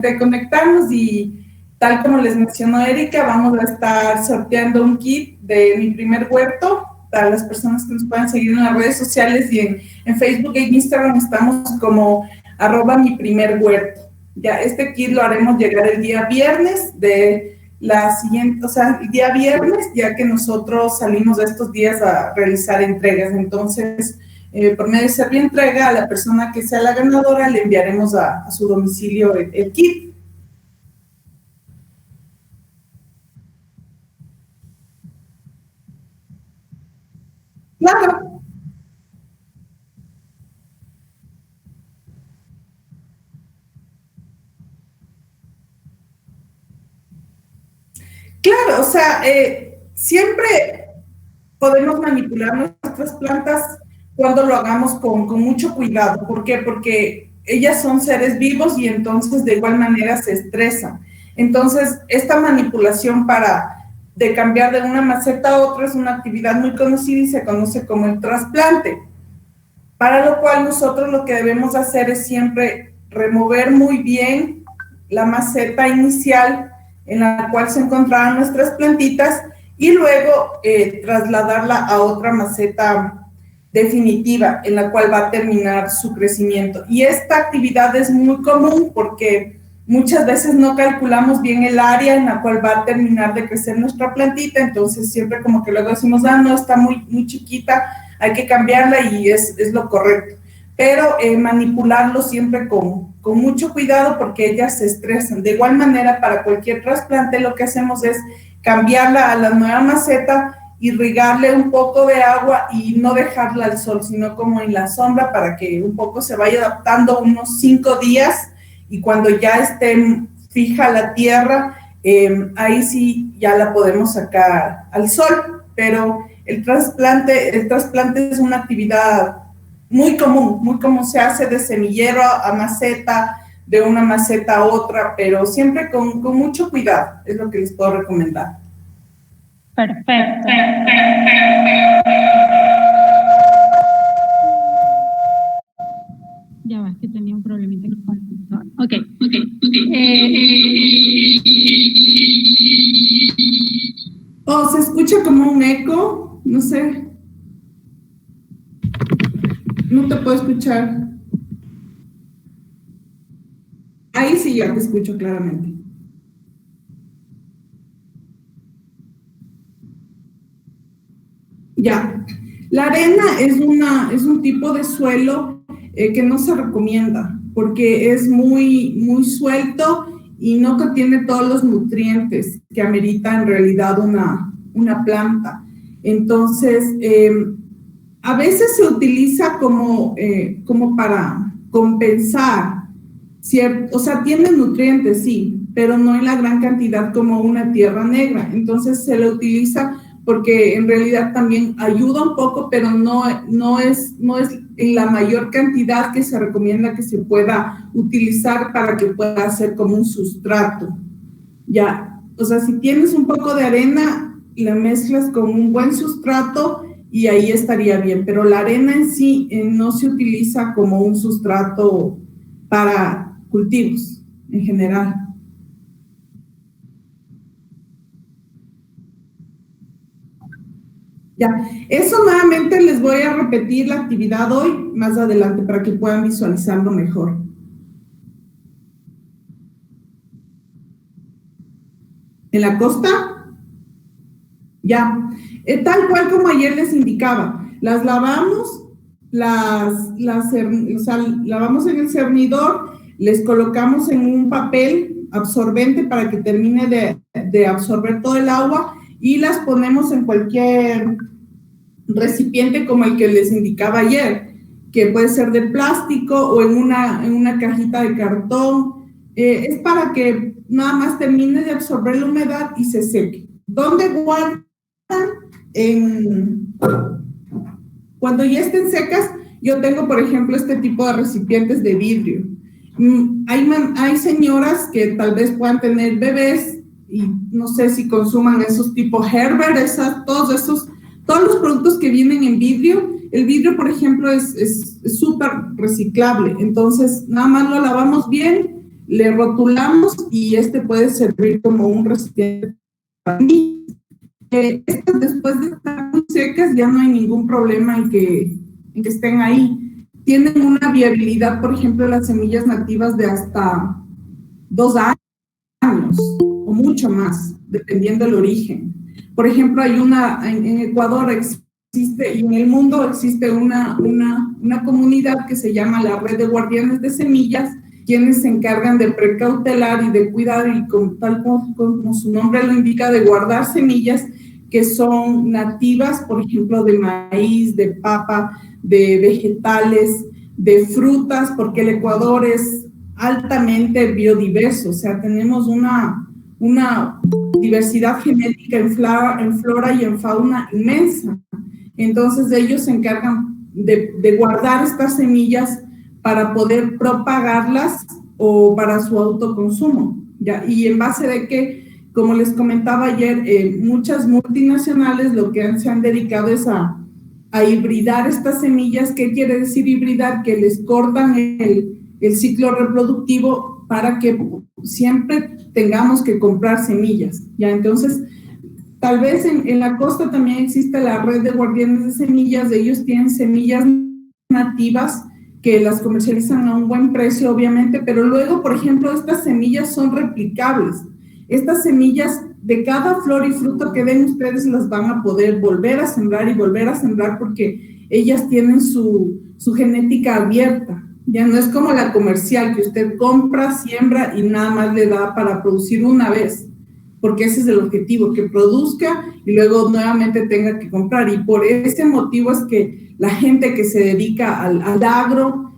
de conectarnos y tal como les mencionó Erika, vamos a estar sorteando un kit de Mi Primer Huerto para las personas que nos puedan seguir en las redes sociales y en Facebook e Instagram estamos como @miprimerhuerto. Ya este kit lo haremos llegar el día viernes de la siguiente, o sea, el día viernes, ya que nosotros salimos de estos días a realizar entregas. Entonces, por medio de Servientrega, a la persona que sea la ganadora le enviaremos a su domicilio el kit. Claro, claro, o sea, siempre podemos manipular nuestras plantas cuando lo hagamos con mucho cuidado. ¿Por qué? Porque ellas son seres vivos y entonces de igual manera se estresan. Entonces, esta manipulación de cambiar de una maceta a otra es una actividad muy conocida y se conoce como el trasplante. Para lo cual nosotros lo que debemos hacer es siempre remover muy bien la maceta inicial en la cual se encontraban nuestras plantitas y luego trasladarla a otra maceta definitiva en la cual va a terminar su crecimiento. Y esta actividad es muy común porque muchas veces no calculamos bien el área en la cual va a terminar de crecer nuestra plantita, entonces siempre como que luego decimos, no, está muy chiquita, hay que cambiarla y es lo correcto. Pero manipularlo siempre con mucho cuidado porque ellas se estresan. De igual manera, para cualquier trasplante lo que hacemos es cambiarla a la nueva maceta, irrigarle un poco de agua y no dejarla al sol, sino como en la sombra para que un poco se vaya adaptando unos 5 días y cuando ya esté fija la tierra, ahí sí ya la podemos sacar al sol, pero el trasplante es una actividad muy común, se hace de semillero a maceta, de una maceta a otra, pero siempre con mucho cuidado, es lo que les puedo recomendar. Perfecto. Ya va, es que tenía un problemita con el computador. Ok. Se escucha como un eco, no sé. No te puedo escuchar. Ahí sí ya te escucho claramente. Ya. La arena es un tipo de suelo que no se recomienda porque es muy suelto y no contiene todos los nutrientes que amerita en realidad una planta. Entonces, a veces se utiliza como para compensar, ¿cierto? O sea, tiene nutrientes, sí, pero no en la gran cantidad como una tierra negra. Entonces se le utiliza porque en realidad también ayuda un poco, pero no es en la mayor cantidad que se recomienda que se pueda utilizar para que pueda ser como un sustrato. Ya, o sea, si tienes un poco de arena, la mezclas con un buen sustrato y ahí estaría bien, pero la arena en sí no se utiliza como un sustrato para cultivos en general. Ya, eso nuevamente les voy a repetir la actividad hoy, más adelante, para que puedan visualizarlo mejor. ¿En la costa? Ya, tal cual como ayer les indicaba, las lavamos, o sea, lavamos en el cernidor, les colocamos en un papel absorbente para que termine de absorber todo el agua y las ponemos en cualquier recipiente como el que les indicaba ayer, que puede ser de plástico o en una cajita de cartón. Es para que nada más termine de absorber la humedad y se seque. ¿Dónde guardan? Cuando ya estén secas, yo tengo, por ejemplo, este tipo de recipientes de vidrio. Hay señoras que tal vez puedan tener bebés y no sé si consuman esos tipo Herbert, todos los productos que vienen en vidrio. El vidrio, por ejemplo, es súper reciclable. Entonces, nada más lo lavamos bien, le rotulamos y este puede servir como un recipiente para mí. Estas después de estar muy secas ya no hay ningún problema en que estén ahí. Tienen una viabilidad, por ejemplo, las semillas nativas de hasta 2 años o mucho más, dependiendo del origen. Por ejemplo, hay en Ecuador existe, y en el mundo existe una comunidad que se llama la Red de Guardianes de Semillas, quienes se encargan de precautelar y de cuidar, y tal como su nombre lo indica, de guardar semillas que son nativas, por ejemplo, de maíz, de papa, de vegetales, de frutas, porque el Ecuador es altamente biodiverso, o sea, tenemos una diversidad genética en flora y en fauna inmensa. Entonces ellos se encargan de guardar estas semillas para poder propagarlas o para su autoconsumo, ¿ya? Y en base de que, como les comentaba ayer, muchas multinacionales lo que se han dedicado es a hibridar estas semillas. ¿Qué quiere decir hibridar? Que les cortan el ciclo reproductivo para que siempre tengamos que comprar semillas, ¿ya? Entonces, tal vez en la costa también existe la Red de Guardianes de Semillas. Ellos tienen semillas nativas que las comercializan a un buen precio, obviamente, pero luego, por ejemplo, estas semillas son replicables. Estas semillas de cada flor y fruto que den ustedes las van a poder volver a sembrar y volver a sembrar, porque ellas tienen su genética abierta. Ya no es como la comercial, que usted compra, siembra y nada más le da para producir una vez, porque ese es el objetivo, que produzca y luego nuevamente tenga que comprar. Y por ese motivo es que la gente que se dedica al agro,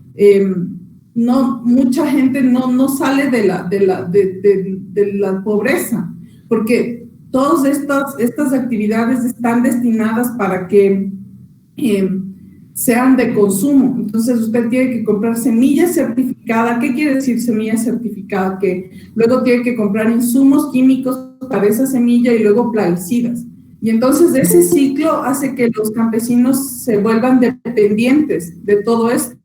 mucha gente no sale de la pobreza, porque todas estas actividades están destinadas para que sean de consumo. Entonces usted tiene que comprar semilla certificada. ¿Qué quiere decir semilla certificada? Que luego tiene que comprar insumos químicos para esa semilla y luego plaguicidas. Y entonces ese ciclo hace que los campesinos se vuelvan dependientes de todo esto.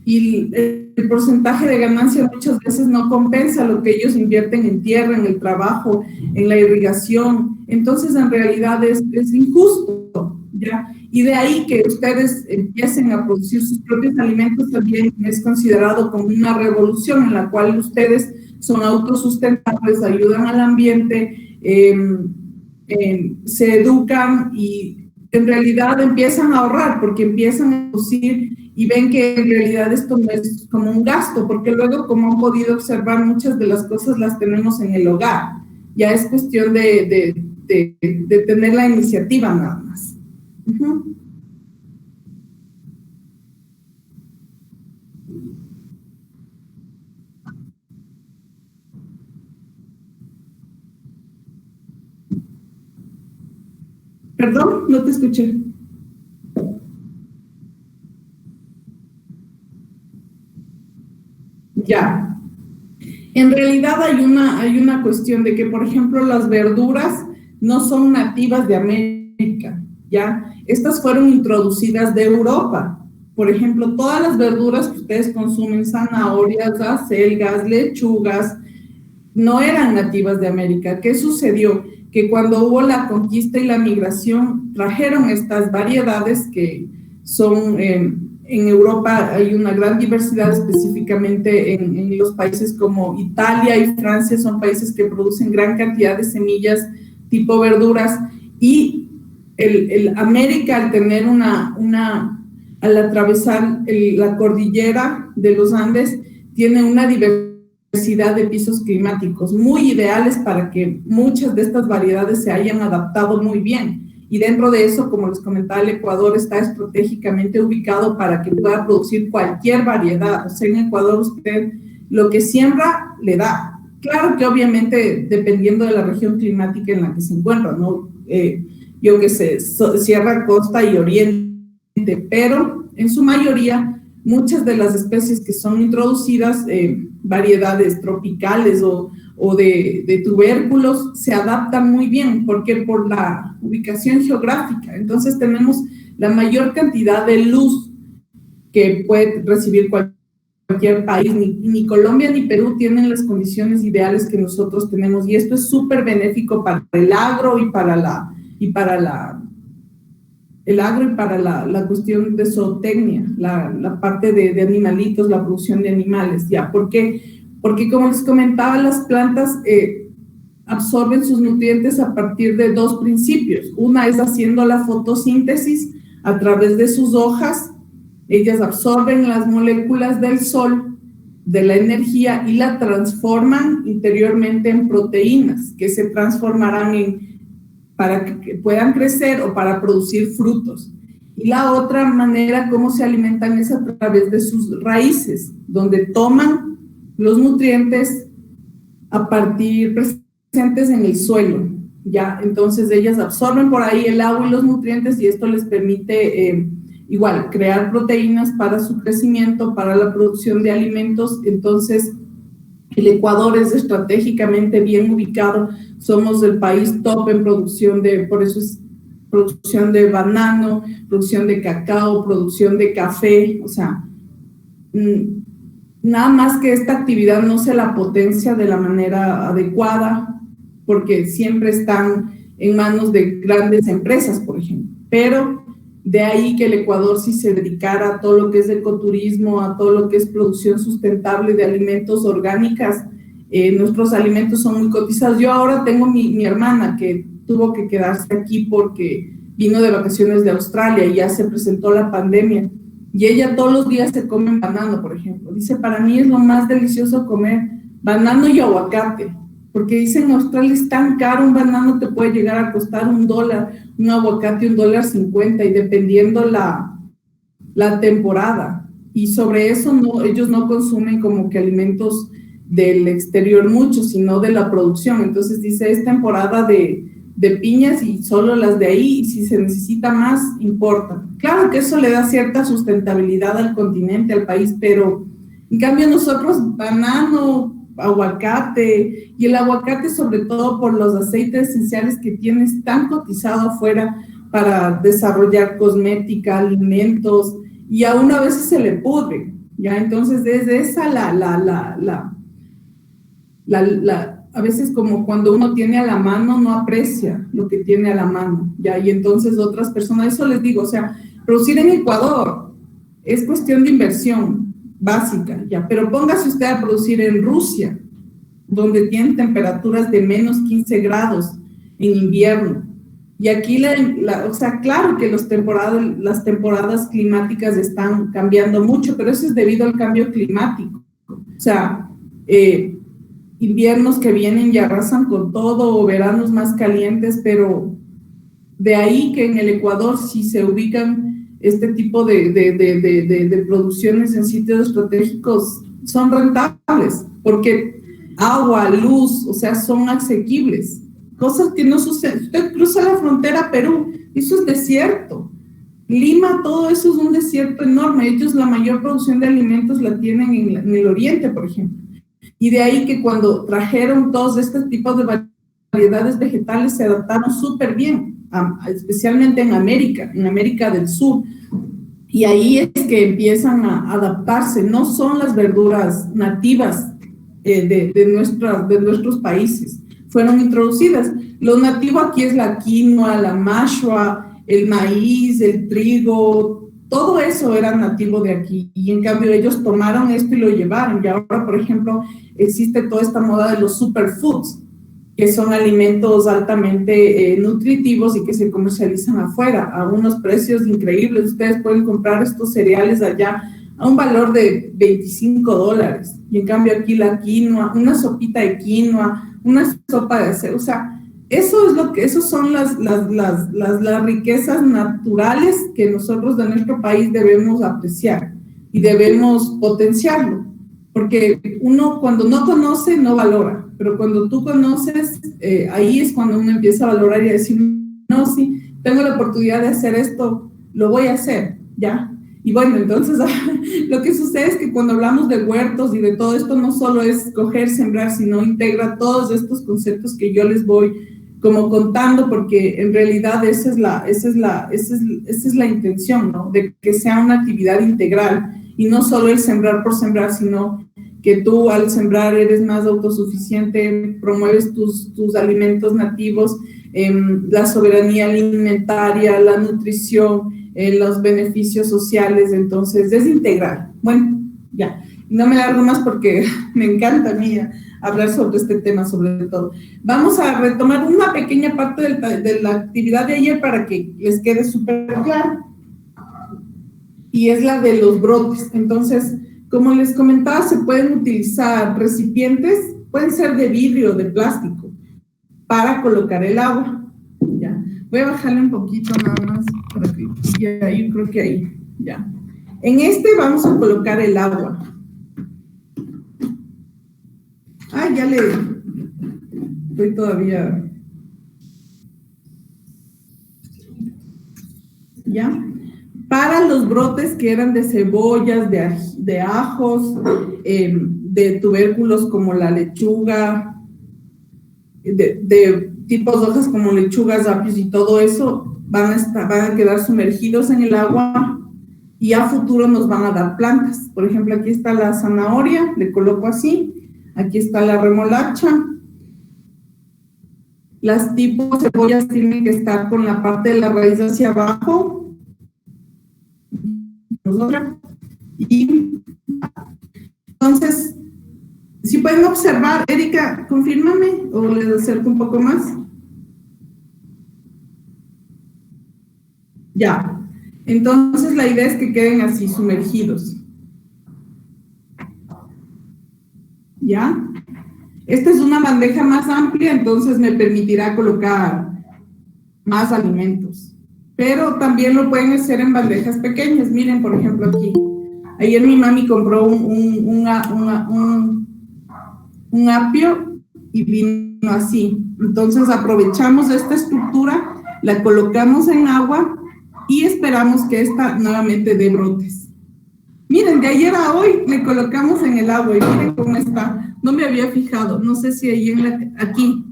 Y el porcentaje de ganancia muchas veces no compensa lo que ellos invierten en tierra, en el trabajo, en la irrigación. Entonces, en realidad es injusto, ¿ya? Y de ahí que ustedes empiecen a producir sus propios alimentos también es considerado como una revolución en la cual ustedes son autosustentables, ayudan al ambiente, se educan y en realidad empiezan a ahorrar, porque empiezan a producir y ven que en realidad esto no es como un gasto, porque luego, como han podido observar, muchas de las cosas las tenemos en el hogar. Ya es cuestión de tener la iniciativa nada más. Uh-huh. Perdón, no te escuché. Ya. En realidad hay una cuestión de que, por ejemplo, las verduras no son nativas de América, ¿ya? Estas fueron introducidas de Europa. Por ejemplo, todas las verduras que ustedes consumen, zanahorias, acelgas, lechugas, no eran nativas de América. ¿Qué sucedió? Que cuando hubo la conquista y la migración, trajeron estas variedades que son, en Europa hay una gran diversidad, específicamente en los países como Italia y Francia, son países que producen gran cantidad de semillas tipo verduras, y el América, al tener al atravesar la cordillera de los Andes, tiene una diversidad de pisos climáticos muy ideales para que muchas de estas variedades se hayan adaptado muy bien. Y dentro de eso, como les comentaba, el Ecuador está estratégicamente ubicado para que pueda producir cualquier variedad. O sea, en Ecuador usted lo que siembra le da. Claro que obviamente dependiendo de la región climática en la que se encuentra, ¿no? Yo qué sé, Sierra, Costa y Oriente, pero en su mayoría muchas de las especies que son introducidas, variedades tropicales o de tubérculos, se adaptan muy bien, porque por la ubicación geográfica. Entonces tenemos la mayor cantidad de luz que puede recibir cualquier cualquier país, ni Colombia ni Perú tienen las condiciones ideales que nosotros tenemos, y esto es súper benéfico para el agro y para la cuestión de zootecnia, la parte de animalitos, la producción de animales, ¿ya? ¿Por qué? Porque como les comentaba, las plantas absorben sus nutrientes a partir de dos principios. Una es haciendo la fotosíntesis a través de sus hojas. Ellas absorben las moléculas del sol, de la energía, y la transforman interiormente en proteínas que se transformarán para que puedan crecer o para producir frutos. Y la otra manera como se alimentan es a través de sus raíces, donde toman los nutrientes a partir presentes en el suelo, ¿ya? Entonces ellas absorben por ahí el agua y los nutrientes, y esto les permite igual crear proteínas para su crecimiento, para la producción de alimentos. Entonces el Ecuador es estratégicamente bien ubicado, somos el país top en producción por eso es producción de banano, producción de cacao, producción de café, o sea, nada más que esta actividad no se la potencia de la manera adecuada, porque siempre están en manos de grandes empresas, por ejemplo. Pero de ahí que el Ecuador, si se dedicara a todo lo que es ecoturismo, a todo lo que es producción sustentable de alimentos orgánicas, nuestros alimentos son muy cotizados. Yo ahora tengo mi hermana que tuvo que quedarse aquí porque vino de vacaciones de Australia y ya se presentó la pandemia. Y ella todos los días se come banano, por ejemplo. Dice, para mí es lo más delicioso comer banano y aguacate, porque dice, en Australia es tan caro, un banano te puede llegar a costar $1, un aguacate $1.50, y dependiendo la temporada. Y sobre eso ellos no consumen como que alimentos del exterior mucho, sino de la producción. Entonces dice, es temporada de piñas y solo las de ahí, y si se necesita más, importa. Claro que eso le da cierta sustentabilidad al continente, al país, pero en cambio nosotros, banano, aguacate, y el aguacate sobre todo por los aceites esenciales que tienes tan cotizado afuera para desarrollar cosmética, alimentos, y aún a veces se le pudre, ¿ya? Entonces desde esa a veces como cuando uno tiene a la mano no aprecia lo que tiene a la mano, ¿ya? Y entonces otras personas, eso les digo, o sea, producir en Ecuador es cuestión de inversión básica, ¿ya? Pero póngase usted a producir en Rusia, donde tienen temperaturas de menos 15 grados en invierno. Y aquí, o sea, claro que las temporadas climáticas están cambiando mucho, pero eso es debido al cambio climático. O sea, inviernos que vienen y arrasan con todo, o veranos más calientes, pero de ahí que en el Ecuador sí se ubican este tipo de producciones en sitios estratégicos, son rentables, porque agua, luz, o sea, son asequibles, cosas que no suceden. Usted cruza la frontera a Perú, eso es desierto. Lima, todo eso es un desierto enorme. Ellos la mayor producción de alimentos la tienen en el oriente, por ejemplo. Y de ahí que cuando trajeron todos estos tipos de variedades vegetales se adaptaron súper bien, especialmente en América del Sur. Y ahí es que empiezan a adaptarse. No son las verduras nativas de nuestros países, fueron introducidas. Lo nativo aquí es la quinoa, la mashua, el maíz, el trigo, todo eso era nativo de aquí, y en cambio ellos tomaron esto y lo llevaron. Y ahora, por ejemplo, existe toda esta moda de los superfoods, que son alimentos altamente nutritivos y que se comercializan afuera a unos precios increíbles. Ustedes pueden comprar estos cereales allá a un valor de $25, y en cambio aquí la quinoa, una sopita de quinoa, una sopa de acero, o sea, esos son las riquezas naturales que nosotros de nuestro país debemos apreciar y debemos potenciarlo, porque uno cuando no conoce no valora, pero cuando tú conoces, ahí es cuando uno empieza a valorar y a decir, no, sí, tengo la oportunidad de hacer esto, lo voy a hacer, ¿ya? Y bueno, entonces lo que sucede es que cuando hablamos de huertos y de todo esto, no solo es coger, sembrar, sino integra todos estos conceptos que yo les voy como contando, porque en realidad esa es la intención, ¿no? De que sea una actividad integral y no solo el sembrar por sembrar, sino que tú al sembrar eres más autosuficiente, promueves tus alimentos nativos, la soberanía alimentaria, la nutrición, los beneficios sociales, entonces es integral. Bueno, ya, no me largo más porque me encanta a mí hablar sobre este tema sobre todo. Vamos a retomar una pequeña parte de la actividad de ayer para que les quede súper claro, y es la de los brotes. Entonces, como les comentaba, se pueden utilizar recipientes, pueden ser de vidrio o de plástico, para colocar el agua. Ya. Voy a bajarle un poquito nada más, para que, ya, ahí creo que ahí, ya. En este vamos a colocar el agua. Ya le estoy todavía. ¿Ya? Para los brotes que eran de cebollas, de ajos, de tubérculos como la lechuga, de tipos de hojas como lechugas, apios y todo eso, van a quedar sumergidos en el agua y a futuro nos van a dar plantas. Por ejemplo, aquí está la zanahoria, le coloco así. Aquí está la remolacha. Las tipos de cebollas tienen que estar con la parte de la raíz hacia abajo. Y entonces, si pueden observar, Erika, confírmame o les acerco un poco más. Ya. Entonces, la idea es que queden así sumergidos. ¿Ya? Esta es una bandeja más amplia, entonces me permitirá colocar más alimentos. Pero también lo pueden hacer en bandejas pequeñas. Miren, por ejemplo, aquí. Ayer mi mami compró un apio y vino así. Entonces aprovechamos esta estructura, la colocamos en agua y esperamos que esta nuevamente dé brotes. Miren, de ayer a hoy le colocamos en el agua y miren cómo está. No me había fijado, no sé si ahí aquí.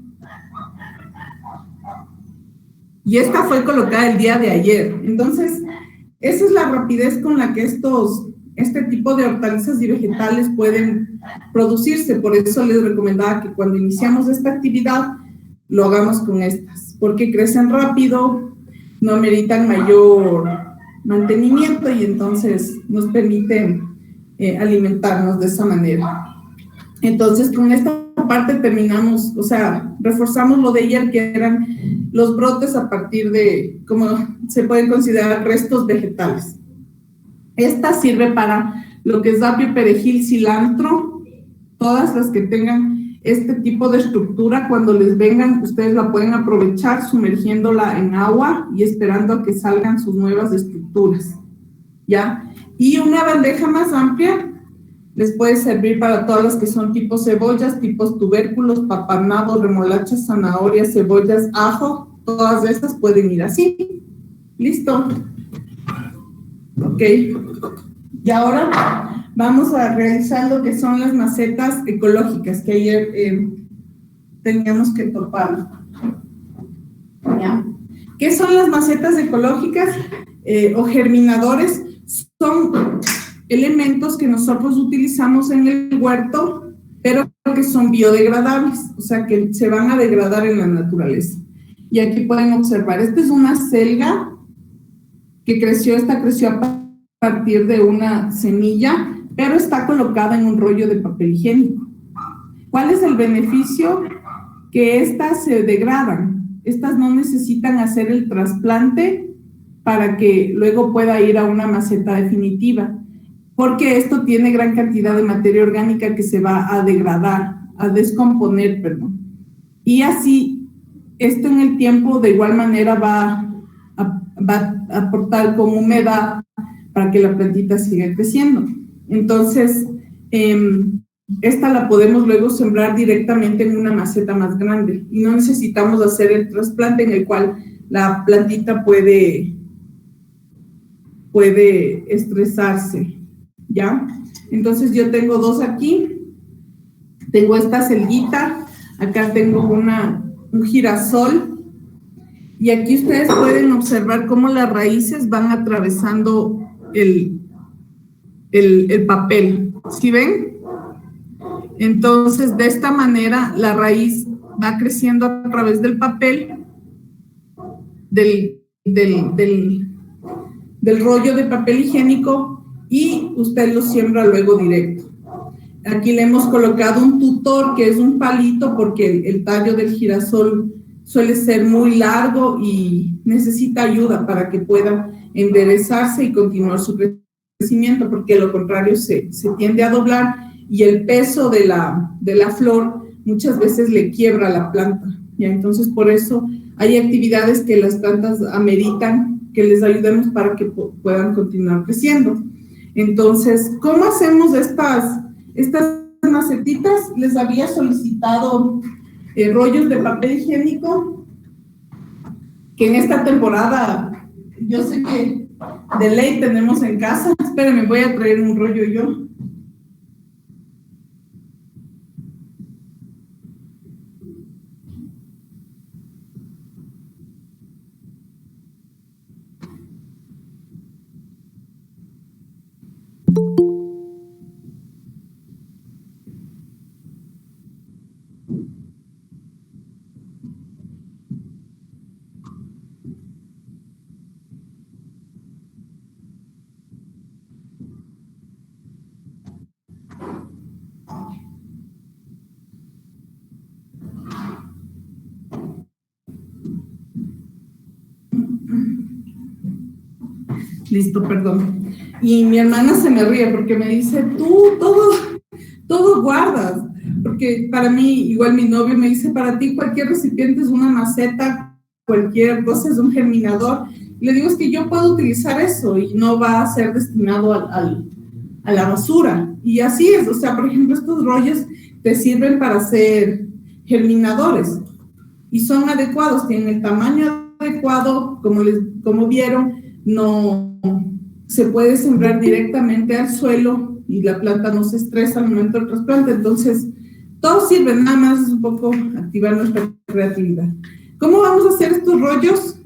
Y esta fue colocada el día de ayer. Entonces, esa es la rapidez con la que este tipo de hortalizas y vegetales pueden producirse. Por eso les recomendaba que cuando iniciamos esta actividad, lo hagamos con estas, porque crecen rápido, no ameritan mayor mantenimiento y entonces nos permiten alimentarnos de esa manera. Entonces, con esta parte terminamos, o sea, reforzamos lo de ayer, que eran los brotes a partir de, como se pueden considerar, restos vegetales. Esta sirve para lo que es apio, perejil, cilantro, todas las que tengan este tipo de estructura. Cuando les vengan, ustedes la pueden aprovechar sumergiéndola en agua y esperando a que salgan sus nuevas estructuras, ¿ya? Y una bandeja más amplia les puede servir para todas las que son tipos cebollas, tipos tubérculos, papanado, remolachas, zanahorias, cebollas, ajo, todas estas pueden ir así. ¿Listo? Ok. Y ahora vamos a realizar lo que son las macetas ecológicas que ayer teníamos que topar. ¿Ya? ¿Qué son las macetas ecológicas o germinadores? Son elementos que nosotros utilizamos en el huerto, pero que son biodegradables, o sea que se van a degradar en la naturaleza. Y aquí pueden observar, esta es una selga que creció a partir de una semilla, pero está colocada en un rollo de papel higiénico. ¿Cuál es el beneficio? Que estas se degradan, estas no necesitan hacer el trasplante para que luego pueda ir a una maceta definitiva, porque esto tiene gran cantidad de materia orgánica que se va a degradar, a descomponer, perdón. Y así, esto en el tiempo de igual manera va a aportar con humedad para que la plantita siga creciendo. Entonces, esta la podemos luego sembrar directamente en una maceta más grande y no necesitamos hacer el trasplante en el cual la plantita puede estresarse, ¿ya? Entonces yo tengo dos aquí, tengo esta selguita, acá tengo un girasol y aquí ustedes pueden observar cómo las raíces van atravesando el papel. ¿Sí ven? Entonces, de esta manera, la raíz va creciendo a través del papel, del rollo de papel higiénico, y usted lo siembra luego directo. Aquí le hemos colocado un tutor, que es un palito, porque el tallo del girasol suele ser muy largo y necesita ayuda para que pueda enderezarse y continuar su crecimiento, porque de lo contrario se tiende a doblar y el peso de la flor muchas veces le quiebra la planta. ¿Ya? Entonces, por eso hay actividades que las plantas ameritan que les ayudemos para que puedan continuar creciendo. Entonces, ¿cómo hacemos estas macetitas? Les había solicitado rollos de papel higiénico, que en esta temporada yo sé que de ley tenemos en casa. Espérenme, voy a traer un rollo yo. Listo, perdón. Y mi hermana se me ríe porque me dice, tú todo guardas. Porque para mí, igual mi novio me dice, para ti cualquier recipiente es una maceta, cualquier cosa es un germinador. Y le digo, es que yo puedo utilizar eso y no va a ser destinado a la basura. Y así es, o sea, por ejemplo, estos rollos te sirven para hacer germinadores y son adecuados, tienen el tamaño adecuado, como vieron, no se puede sembrar directamente al suelo y la planta no se estresa al momento del trasplante. Entonces, todo sirve, nada más es un poco activar nuestra creatividad. ¿Cómo vamos a hacer estos rollos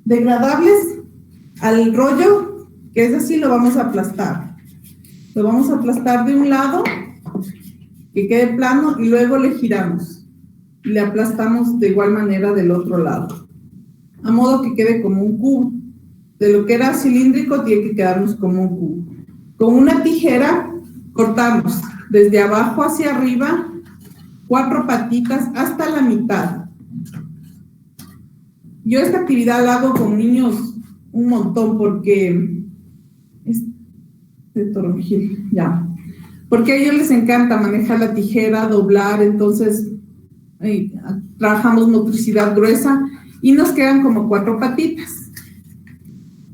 degradables? Al rollo, que es así, lo vamos a aplastar. Lo vamos a aplastar de un lado, que quede plano, y luego le giramos. Y le aplastamos de igual manera del otro lado, a modo que quede como un cubo. De lo que era cilíndrico tiene que quedarnos como un cubo. Con una tijera cortamos desde abajo hacia arriba 4 patitas hasta la mitad. Yo esta actividad la hago con niños un montón porque es de toronjil, ya. Porque a ellos les encanta manejar la tijera, doblar, entonces trabajamos motricidad gruesa y nos quedan como 4 patitas.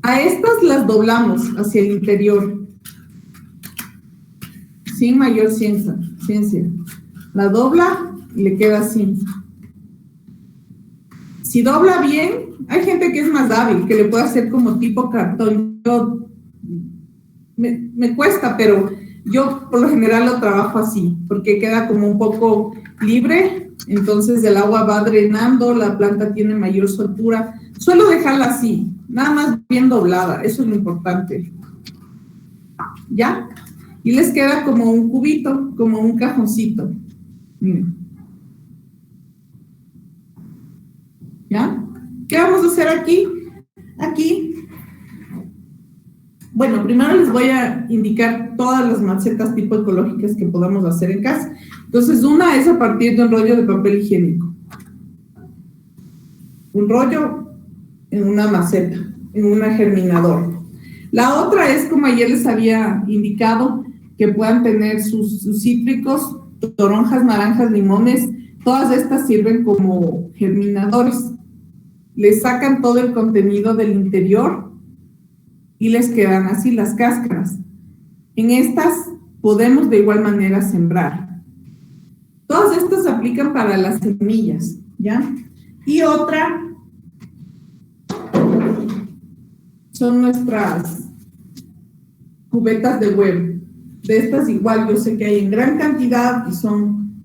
A estas las doblamos hacia el interior, sin mayor ciencia. La dobla y le queda así. Si dobla bien, hay gente que es más hábil, que le puede hacer como tipo cartón. Yo, me cuesta, pero yo por lo general lo trabajo así, porque queda como un poco libre, entonces el agua va drenando, la planta tiene mayor soltura. Suelo dejarla así, nada más bien doblada, eso es lo importante. ¿Ya? Y les queda como un cubito, como un cajoncito. Miren. ¿Ya? ¿Qué vamos a hacer aquí? Aquí. Bueno, primero les voy a indicar todas las macetas tipo ecológicas que podamos hacer en casa. Entonces, una es a partir de un rollo de papel higiénico. Un rollo en una maceta, en un germinador. La otra es, como ayer les había indicado, que puedan tener sus cítricos, toronjas, naranjas, limones. Todas estas sirven como germinadores. Les sacan todo el contenido del interior y les quedan así las cáscaras. En estas podemos de igual manera sembrar. Todas estas se aplican para las semillas, ¿ya? Y otra son nuestras cubetas de huevo. De estas igual yo sé que hay en gran cantidad y son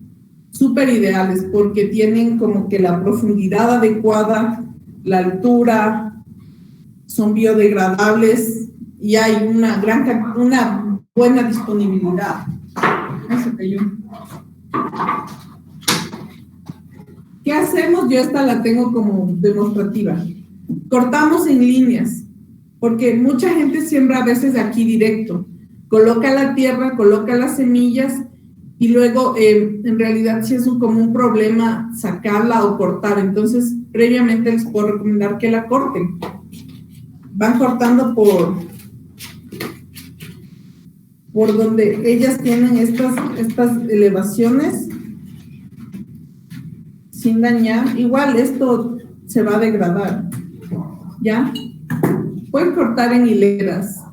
súper ideales porque tienen como que la profundidad adecuada, la altura, son biodegradables, y hay una buena disponibilidad. Eso que yo. ¿Qué hacemos? Yo esta la tengo como demostrativa. Cortamos en líneas, porque mucha gente siembra a veces de aquí directo. Coloca la tierra, coloca las semillas y luego en realidad sí es como un problema sacarla o cortar. Entonces, previamente les puedo recomendar que la corten. Van cortando por donde ellas tienen estas elevaciones sin dañar. Igual esto se va a degradar, ¿ya? Pueden cortar en hileras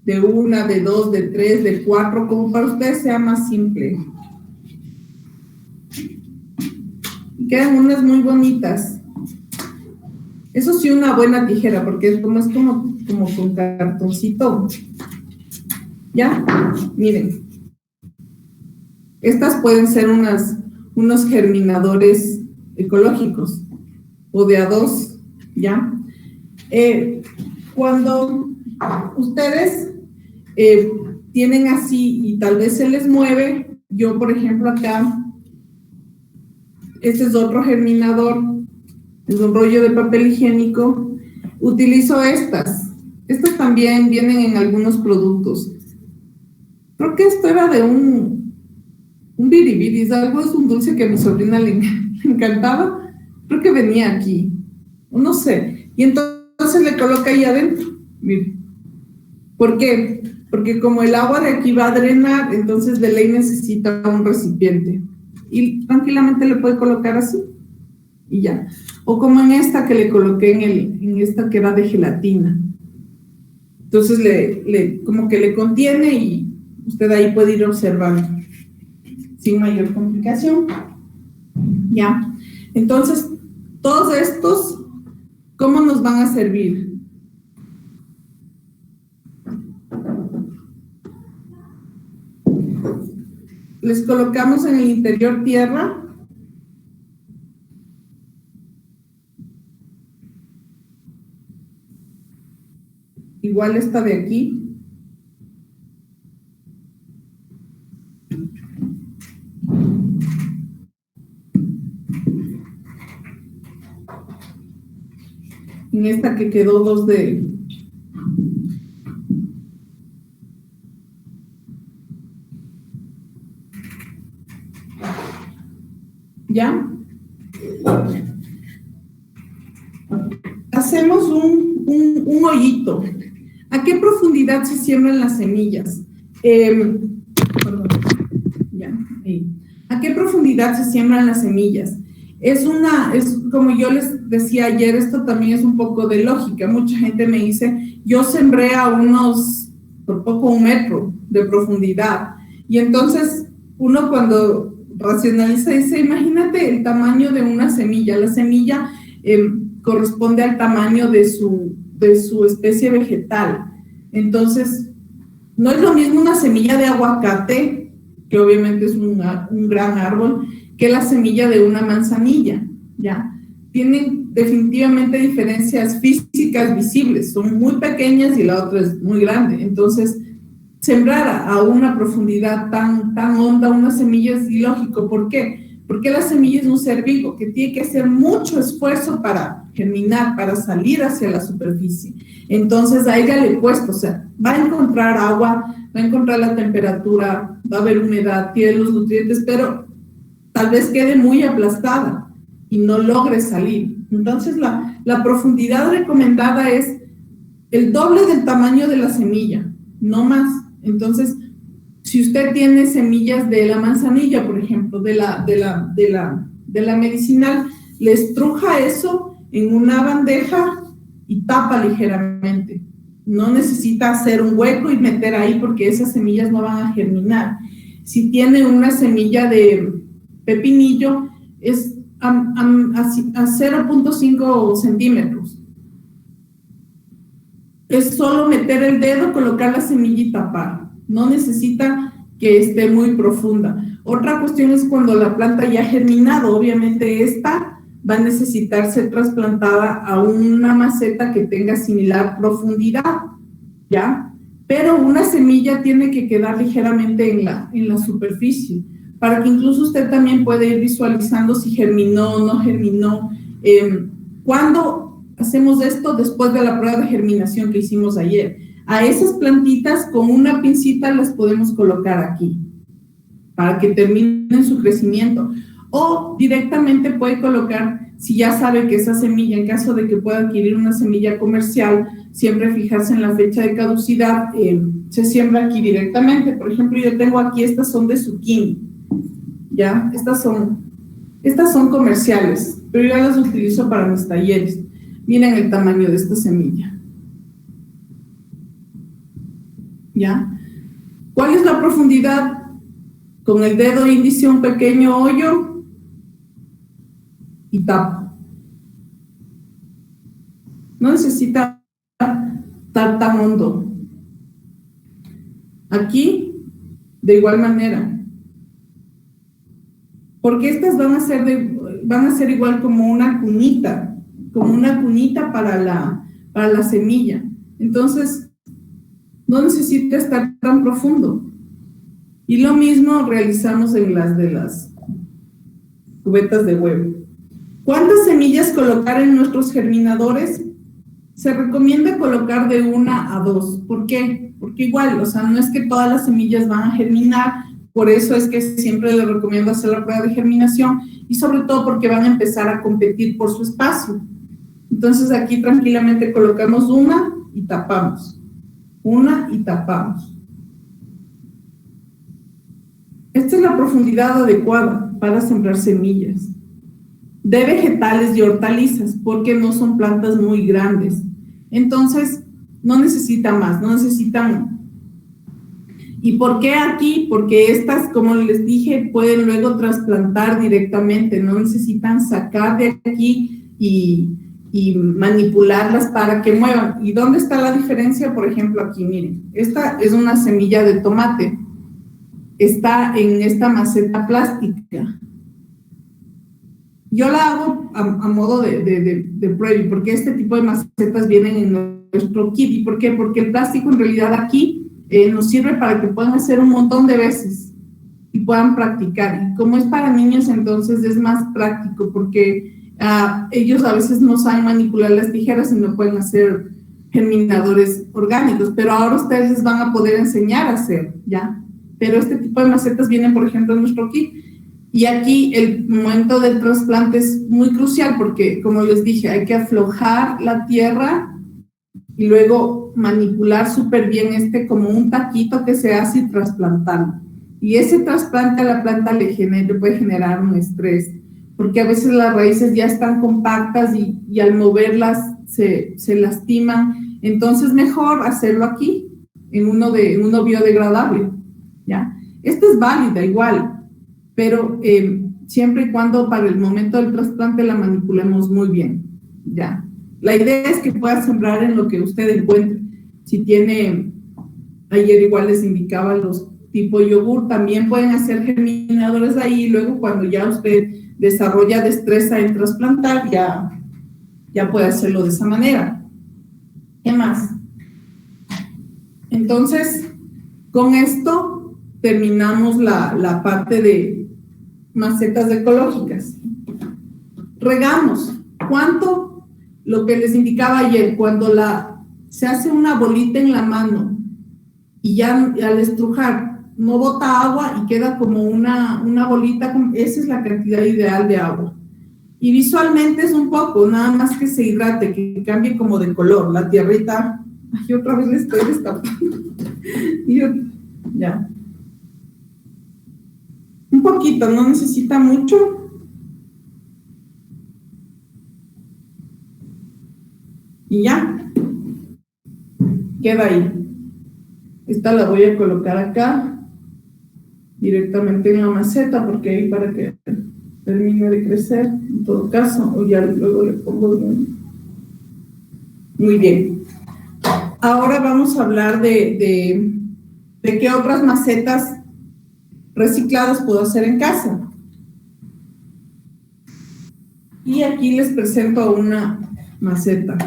de 1, de 2, de 3, de 4, como para ustedes sea más simple. Y quedan unas muy bonitas. Eso sí, una buena tijera, porque es como con cartoncito. ¿Ya? Miren. Estas pueden ser unos germinadores ecológicos o de A2, ¿ya? Cuando ustedes tienen así y tal vez se les mueve, yo por ejemplo acá, este es otro germinador, es un rollo de papel higiénico, utilizo estas también vienen en algunos productos. Creo que esto era de un biribiris, algo, es un dulce que a mi sobrina le encantaba, creo que venía aquí, no sé, y entonces le coloca ahí adentro, miren. ¿Por qué? Porque como el agua de aquí va a drenar, entonces de ley necesita un recipiente. Y tranquilamente le puede colocar así. Y ya. O como en esta que le coloqué en esta que era de gelatina. Entonces como que le contiene y usted ahí puede ir observando. Sin mayor complicación. Ya. Entonces, todos estos, ¿cómo nos van a servir? Les colocamos en el interior tierra. Igual esta de aquí. En esta que quedó dos de... ¿Ya? Hacemos un hoyito. ¿A qué profundidad se siembran las semillas? Perdón, ya, ahí. ¿A qué profundidad se siembran las semillas? Es como yo les decía ayer, esto también es un poco de lógica. Mucha gente me dice, yo sembré a por poco 1 metro de profundidad. Y entonces uno cuando racionaliza dice, imagínate el tamaño de una semilla. La semilla corresponde al tamaño de su especie vegetal. Entonces, no es lo mismo una semilla de aguacate, que obviamente es un gran árbol, que la semilla de una manzanilla, ¿ya? Tienen definitivamente diferencias físicas visibles, son muy pequeñas y la otra es muy grande. Entonces, sembrar a una profundidad tan honda una semilla es ilógico. ¿Por qué? Porque la semilla es un ser vivo que tiene que hacer mucho esfuerzo para germinar, para salir hacia la superficie. Entonces a ella le cuesta, o sea, va a encontrar agua, va a encontrar la temperatura, va a haber humedad, tiene los nutrientes, pero tal vez quede muy aplastada y no logre salir. Entonces la profundidad recomendada es el doble del tamaño de la semilla, no más. Entonces, si usted tiene semillas de la manzanilla, por ejemplo, de la medicinal, le estruja eso en una bandeja y tapa ligeramente. No necesita hacer un hueco y meter ahí porque esas semillas no van a germinar. Si tiene una semilla de pepinillo, es a 0.5 centímetros. Es solo meter el dedo, colocar la semilla y tapar. No necesita que esté muy profunda. Otra cuestión es cuando la planta ya ha germinado. Obviamente esta va a necesitar ser trasplantada a una maceta que tenga similar profundidad. ¿ya? Pero una semilla tiene que quedar ligeramente en la superficie, para que incluso usted también pueda ir visualizando si germinó o no germinó. ¿Cuándo hacemos esto? Después de la prueba de germinación que hicimos ayer. A esas plantitas con una pincita las podemos colocar aquí, para que terminen su crecimiento. O directamente puede colocar, si ya sabe que esa semilla, en caso de que pueda adquirir una semilla comercial, siempre fijarse en la fecha de caducidad, se siembra aquí directamente. Por ejemplo, yo tengo aquí, estas son de zucchini, ¿ya? Estas son comerciales, pero yo las utilizo para mis talleres. Miren el tamaño de esta semilla, ¿ya? ¿Cuál es la profundidad? Con el dedo índice un pequeño hoyo y tapo. No necesita estar tan hondo. Aquí, de igual manera. Porque estas van a ser igual como una cunita para la semilla. Entonces, no necesita estar tan profundo. Y lo mismo realizamos en las de las cubetas de huevo. ¿Cuántas semillas colocar en nuestros germinadores? Se recomienda colocar de 1 a 2. ¿Por qué? Porque igual, o sea, no es que todas las semillas van a germinar, por eso es que siempre les recomiendo hacer la prueba de germinación y sobre todo porque van a empezar a competir por su espacio. Entonces aquí tranquilamente colocamos una y tapamos. Una y tapamos. Esta es la profundidad adecuada para sembrar semillas de vegetales y hortalizas, porque no son plantas muy grandes. Entonces, no necesitan más, no necesitan. ¿Y por qué aquí? Porque estas, como les dije, pueden luego trasplantar directamente, no necesitan sacar de aquí y manipularlas para que muevan. ¿Y dónde está la diferencia? Por ejemplo, aquí, miren, esta es una semilla de tomate. Está en esta maceta plástica. Yo la hago a modo de prueba, porque este tipo de macetas vienen en nuestro kit. ¿Y por qué? Porque el plástico en realidad aquí nos sirve para que puedan hacer un montón de veces y puedan practicar. Y como es para niños, entonces es más práctico, porque ellos a veces no saben manipular las tijeras y no pueden hacer germinadores orgánicos, pero ahora ustedes les van a poder enseñar a hacer, ¿ya? Pero este tipo de macetas vienen, por ejemplo, en nuestro kit. Y aquí el momento del trasplante es muy crucial porque, como les dije, hay que aflojar la tierra y luego manipular súper bien como un taquito que se hace y trasplantar. Y ese trasplante a la planta le puede generar un estrés, porque a veces las raíces ya están compactas y al moverlas se lastiman. Entonces, mejor hacerlo aquí, en uno biodegradable, ¿ya? Esta es válida igual, pero siempre y cuando para el momento del trasplante la manipulemos muy bien, ¿ya? La idea es que pueda sembrar en lo que usted encuentre. Si tiene, ayer igual les indicaba los tipo yogur, también pueden hacer germinadores ahí, y luego cuando ya usted desarrolla destreza en trasplantar, ya puede hacerlo de esa manera. ¿Qué más? Entonces, con esto terminamos la parte de macetas ecológicas. Regamos. ¿Cuánto? Lo que les indicaba ayer, cuando se hace una bolita en la mano y ya al estrujar no bota agua y queda como una bolita, esa es la cantidad ideal de agua. Y visualmente es un poco, nada más que se hidrate, que cambie como de color, la tierrita. Ay, otra vez le estoy destapando. Ya. Un poquito, no necesita mucho. Y ya. Queda ahí. Esta la voy a colocar acá, directamente en la maceta, porque ahí para que termine de crecer, en todo caso, o ya luego le pongo bien. Muy bien. Ahora vamos a hablar de qué otras macetas recicladas puedo hacer en casa. Y aquí les presento una maceta.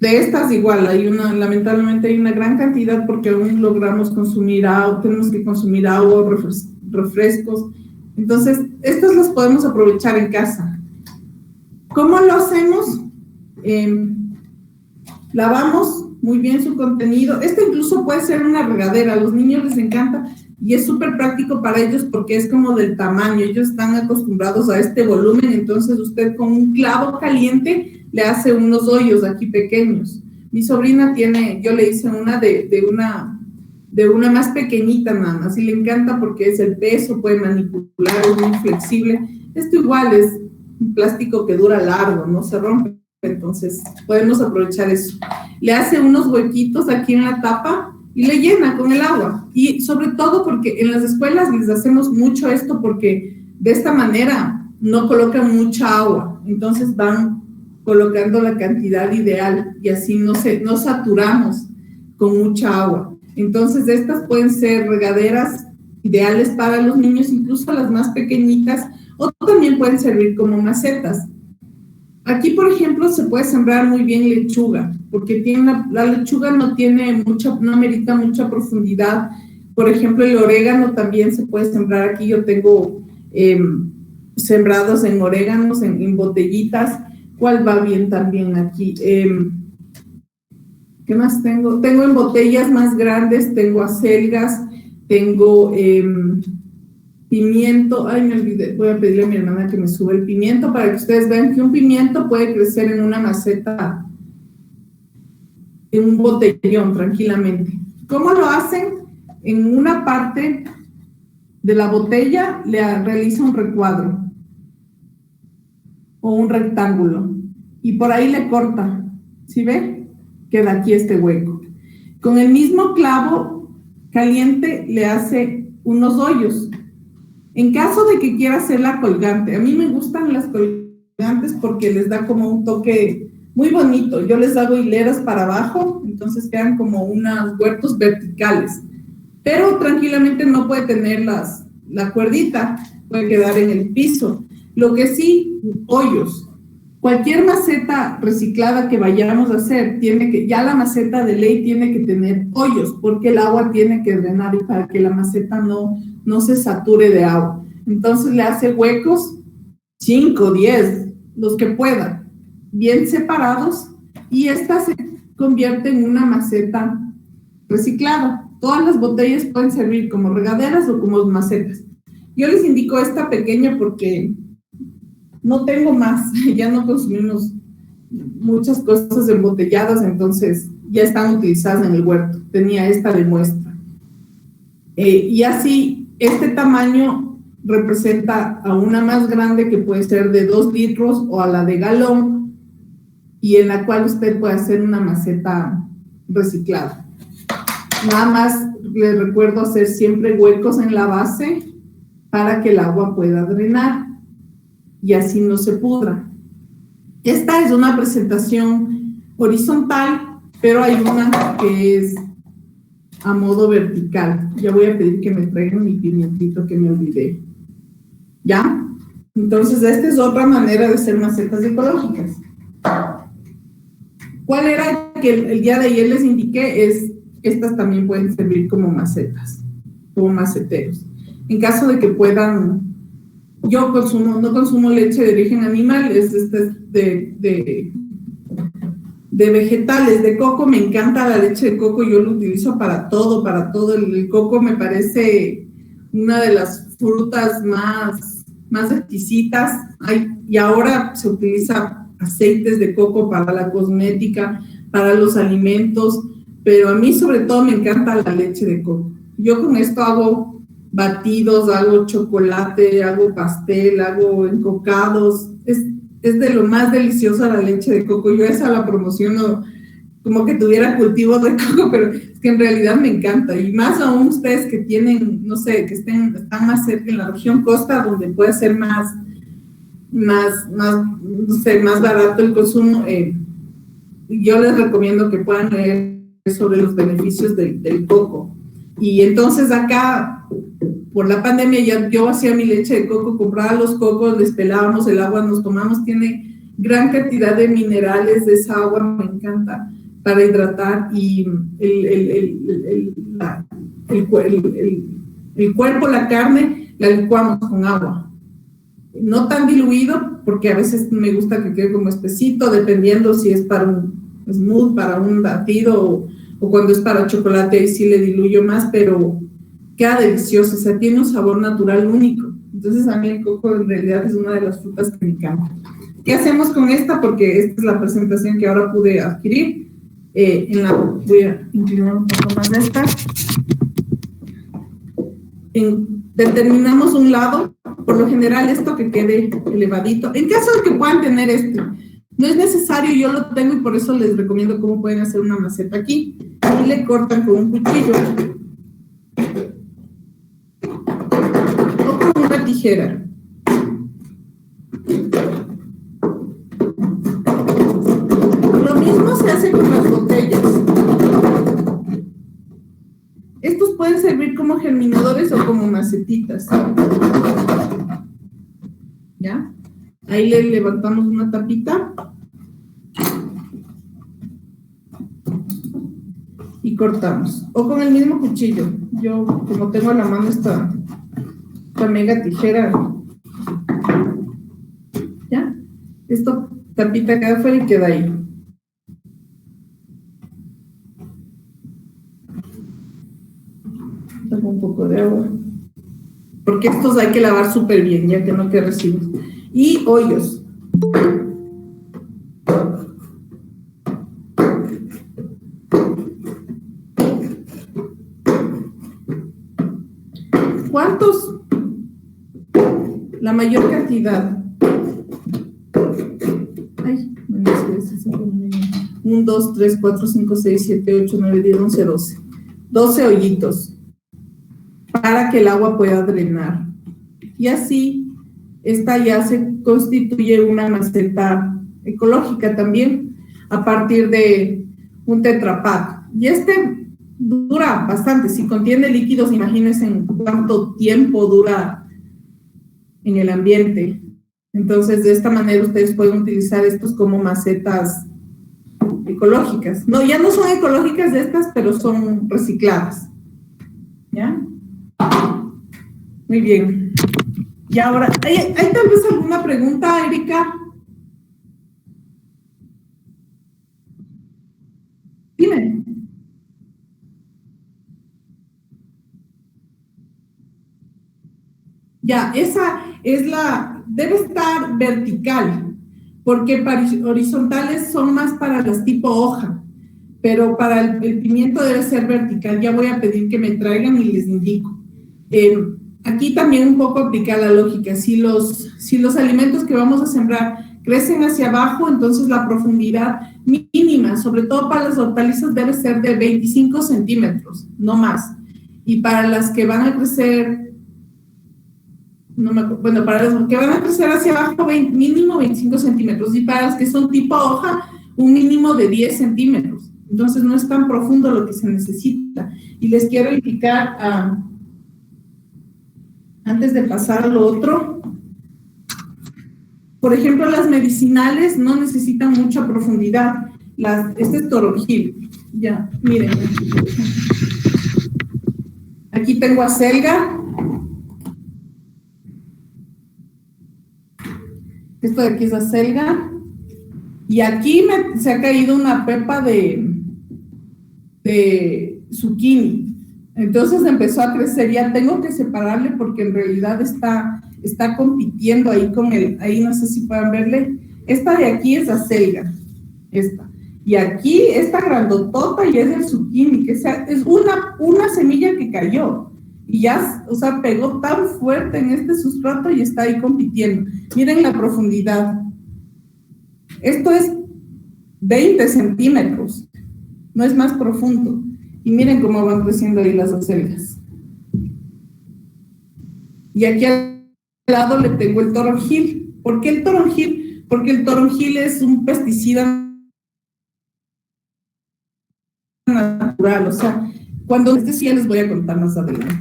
De estas igual, lamentablemente hay una gran cantidad porque aún logramos consumir agua, tenemos que consumir agua, refrescos. Entonces, estas las podemos aprovechar en casa. ¿Cómo lo hacemos? Lavamos muy bien su contenido. Este incluso puede ser una regadera, a los niños les encanta y es súper práctico para ellos porque es como del tamaño, ellos están acostumbrados a este volumen, entonces usted con un clavo caliente le hace unos hoyos aquí pequeños. Mi sobrina tiene, yo le hice una de una más pequeñita nada más y le encanta porque es el peso, puede manipular, es muy flexible. Esto igual es un plástico que dura largo, no se rompe, entonces podemos aprovechar eso. Le hace unos huequitos aquí en la tapa y le llena con el agua. Y sobre todo porque en las escuelas les hacemos mucho esto porque de esta manera no colocan mucha agua, entonces van colocando la cantidad ideal y así no saturamos con mucha agua. Entonces estas pueden ser regaderas ideales para los niños, incluso las más pequeñitas, o también pueden servir como macetas. Aquí, por ejemplo, se puede sembrar muy bien lechuga, porque la lechuga no amerita mucha profundidad. Por ejemplo, el orégano también se puede sembrar aquí. Yo tengo sembrados en oréganos, en botellitas. ¿Cuál va bien también aquí? ¿Qué más tengo? Tengo en botellas más grandes, tengo acelgas, tengo pimiento. Ay, me olvidé, voy a pedirle a mi hermana que me suba el pimiento para que ustedes vean que un pimiento puede crecer en una maceta, en un botellón tranquilamente. ¿Cómo lo hacen? En una parte de la botella le realiza un recuadro o un rectángulo y por ahí le corta. ¿Sí ve? Queda aquí este hueco. Con el mismo clavo caliente le hace unos hoyos. En caso de que quiera hacerla colgante, a mí me gustan las colgantes porque les da como un toque muy bonito. Yo les hago hileras para abajo, entonces quedan como unos huertos verticales. Pero tranquilamente no puede tener la cuerdita, puede quedar en el piso. Lo que sí, hoyos. Cualquier maceta reciclada que vayamos a hacer, ya la maceta de ley tiene que tener hoyos, porque el agua tiene que drenar y para que la maceta no se sature de agua. Entonces le hace huecos, 5, 10, los que pueda, bien separados, y esta se convierte en una maceta reciclada. Todas las botellas pueden servir como regaderas o como macetas. Yo les indico esta pequeña porque no tengo más, ya no consumimos muchas cosas embotelladas, entonces ya están utilizadas en el huerto. Tenía esta de muestra. Y así, este tamaño representa a una más grande que puede ser de 2 litros o a la de galón, y en la cual usted puede hacer una maceta reciclada. Nada más les recuerdo hacer siempre huecos en la base para que el agua pueda drenar y así no se pudra. Esta es una presentación horizontal, pero hay una que es a modo vertical. Ya voy a pedir que me traigan mi pimientito que me olvidé. ¿Ya? Entonces, esta es otra manera de hacer macetas ecológicas. ¿Cuál era que el día de ayer les indiqué? Estas también pueden servir como macetas, como maceteros. En caso de que puedan, yo no consumo leche de origen animal, es de vegetales, de coco. Me encanta la leche de coco, yo lo utilizo para todo. El coco me parece una de las frutas más exquisitas. Y ahora se utiliza aceites de coco para la cosmética, para los alimentos, pero a mí sobre todo me encanta la leche de coco. Yo con esto hago batidos, hago chocolate, hago pastel, hago encocados. Es de lo más delicioso la leche de coco. Yo esa la promociono como que tuviera cultivos de coco, pero es que en realidad me encanta. Y más aún ustedes que tienen, no sé, que están más cerca en la región costa, donde puede ser más barato el consumo. Yo les recomiendo que puedan leer sobre los beneficios del coco. Y entonces acá, por la pandemia, yo hacía mi leche de coco, compraba los cocos, les pelábamos el agua, nos tomamos, tiene gran cantidad de minerales de esa agua, me encanta, para hidratar, y el cuerpo, la carne, la licuamos con agua. No tan diluido, porque a veces me gusta que quede como espesito, dependiendo si es para un smooth, para un batido, o cuando es para chocolate, ahí sí le diluyo más, pero queda delicioso, o sea, tiene un sabor natural único. Entonces a mí el coco en realidad es una de las frutas que me encanta. ¿Qué hacemos con esta? Porque esta es la presentación que ahora pude adquirir. Voy a inclinar un poco más de esta. Determinamos un lado, por lo general esto que quede elevadito. En caso de que puedan tener no es necesario, yo lo tengo y por eso les recomiendo cómo pueden hacer una maceta aquí. Y le cortan con un cuchillo o con una tijera. Lo mismo se hace con las botellas. Estos pueden servir como germinadores o como macetitas. ¿Ya? Ahí le levantamos una tapita y cortamos. O con el mismo cuchillo. Yo, como tengo a la mano esta mega tijera, ¿ya? Esto tapita queda afuera y queda ahí. Un poco de agua, porque estos hay que lavar súper bien, ya que no quede residuos. Y hoyos. ¿Cuántos? La mayor cantidad. Ay, 1, 2, 3, 4, 5, 6, 7, 8, 9, 10, 11, 12. 12 hoyitos, para que el agua pueda drenar. Y así, esta ya se constituye una maceta ecológica también, a partir de un Tetra Pak. Y dura bastante. Si contiene líquidos, imagínense en cuánto tiempo dura en el ambiente. Entonces, de esta manera ustedes pueden utilizar estos como macetas ecológicas. No, ya no son ecológicas de estas, pero son recicladas. ¿Ya? Muy bien. Y ahora, ¿hay tal vez alguna pregunta, Erika? Dime. Ya, esa es debe estar vertical, porque horizontales son más para las tipo hoja, pero para el pimiento debe ser vertical. Ya voy a pedir que me traigan y les indico. Aquí también un poco aplicar la lógica. Si los alimentos que vamos a sembrar crecen hacia abajo, entonces la profundidad mínima, sobre todo para las hortalizas, debe ser de 25 centímetros, no más. Y para las que van a crecer, para las que van a crecer hacia abajo, mínimo 25 centímetros. Y para las que son tipo hoja, un mínimo de 10 centímetros. Entonces no es tan profundo lo que se necesita. Y les quiero indicar, antes de pasar a lo otro, por ejemplo, las medicinales no necesitan mucha profundidad. Este es toronjil. Ya, miren. Aquí tengo acelga. Esto de aquí es acelga. Y aquí se ha caído una pepa de zucchini. Entonces empezó a crecer. Ya tengo que separarle porque en realidad está compitiendo ahí con ahí no sé si puedan verle. Esta de aquí es acelga. Esta. Y aquí esta grandotota y es el zucchini, que es una semilla que cayó. Y ya, o sea, pegó tan fuerte en este sustrato y está ahí compitiendo. Miren la profundidad. Esto es 20 centímetros. No es más profundo. Y miren cómo van creciendo ahí las acelgas. Y aquí al lado le tengo el toronjil. ¿Por qué el toronjil? Porque el toronjil es un pesticida natural. O sea, cuando sí ya les voy a contar más adelante.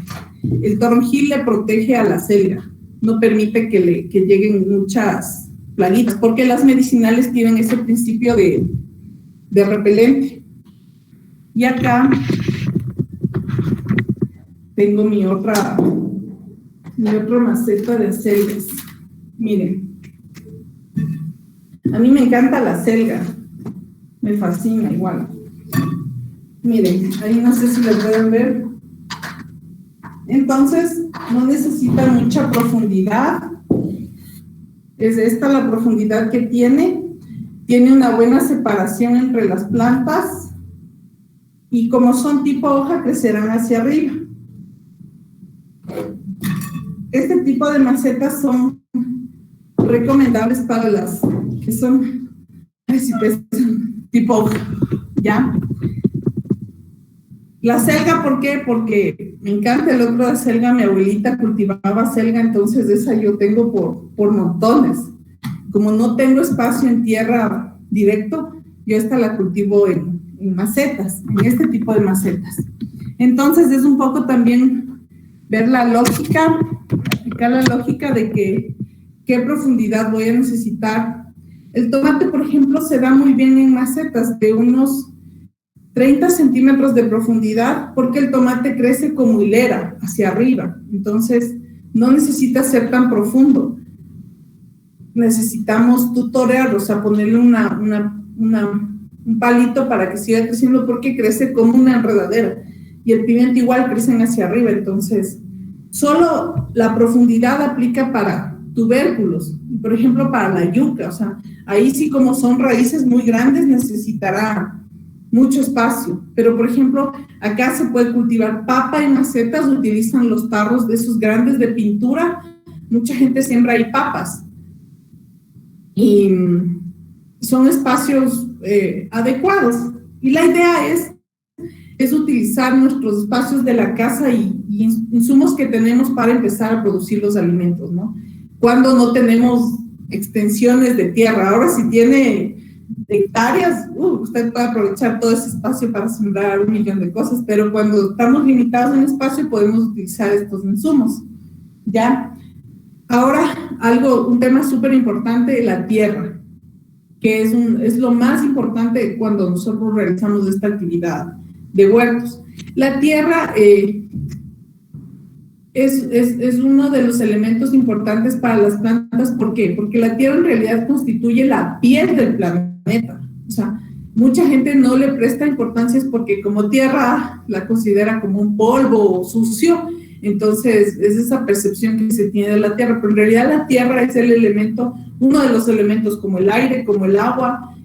El toronjil le protege a la acelga. No permite que lleguen muchas plaguitas, porque las medicinales tienen ese principio de repelente. Y acá tengo mi otra maceta de acelgas. Miren, a mí me encanta la acelga, me fascina igual. Miren, ahí no sé si lo pueden ver. Entonces, no necesita mucha profundidad. Es esta la profundidad que tiene. Tiene una buena separación entre las plantas. Y como son tipo hoja, crecerán hacia arriba. Este tipo de macetas son recomendables para las que son tipo hoja, ¿ya? La selga, ¿por qué? Porque me encanta el otro de selga. Mi abuelita cultivaba selga, entonces esa yo tengo por montones. Como no tengo espacio en tierra directo, yo esta la cultivo en macetas, en este tipo de macetas. Entonces es un poco también ver la lógica, aplicar la lógica de qué profundidad voy a necesitar. El tomate, por ejemplo, se da muy bien en macetas de unos 30 centímetros de profundidad, porque el tomate crece como hilera hacia arriba, entonces no necesita ser tan profundo. Necesitamos tutorear, o sea, ponerle un palito para que siga creciendo, porque crece como una enredadera, y el pimiento igual crecen hacia arriba. Entonces solo la profundidad aplica para tubérculos, por ejemplo para la yuca, o sea, ahí sí, como son raíces muy grandes, necesitará mucho espacio. Pero por ejemplo acá se puede cultivar papa en macetas, utilizan los tarros de esos grandes de pintura, mucha gente siembra ahí papas y son espacios adecuados, y la idea es utilizar nuestros espacios de la casa y insumos que tenemos para empezar a producir los alimentos, ¿no? Cuando no tenemos extensiones de tierra. Ahora, si tiene hectáreas, usted puede aprovechar todo ese espacio para sembrar 1.000.000 de cosas, pero cuando estamos limitados en espacio podemos utilizar estos insumos, ¿ya? Ahora, un tema súper importante, la tierra, que es lo más importante cuando nosotros realizamos esta actividad de huertos. La tierra es uno de los elementos importantes para las plantas. ¿Por qué? Porque la tierra en realidad constituye la piel del planeta. O sea, mucha gente no le presta importancia porque como tierra la considera como un polvo sucio, entonces es esa percepción que se tiene de la tierra, pero en realidad la tierra es el elemento, uno de los elementos como el aire, como el agua,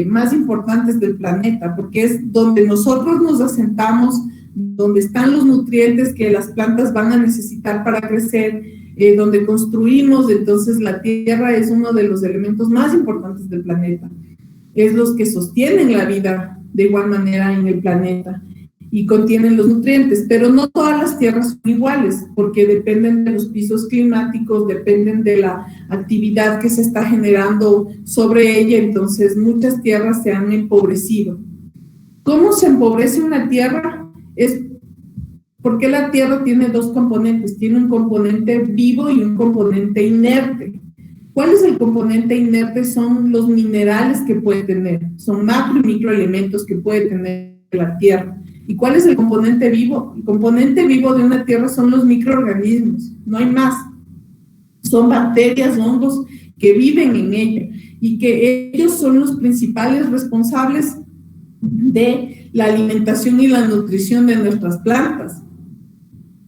más importantes del planeta, porque es donde nosotros nos asentamos, donde están los nutrientes que las plantas van a necesitar para crecer, donde construimos. Entonces la tierra es uno de los elementos más importantes del planeta, es los que sostienen la vida de igual manera en el planeta y contienen los nutrientes, pero no todas las tierras son iguales, porque dependen de los pisos climáticos, dependen de la actividad que se está generando sobre ella. Entonces muchas tierras se han empobrecido. ¿Cómo se empobrece una tierra? Es porque la tierra tiene dos componentes, tiene un componente vivo y un componente inerte. ¿Cuál es el componente inerte? Son los minerales que puede tener, son macro y microelementos que puede tener la tierra. ¿Y cuál es el componente vivo? El componente vivo de una tierra son los microorganismos, no hay más. Son bacterias, hongos que viven en ella y que ellos son los principales responsables de la alimentación y la nutrición de nuestras plantas.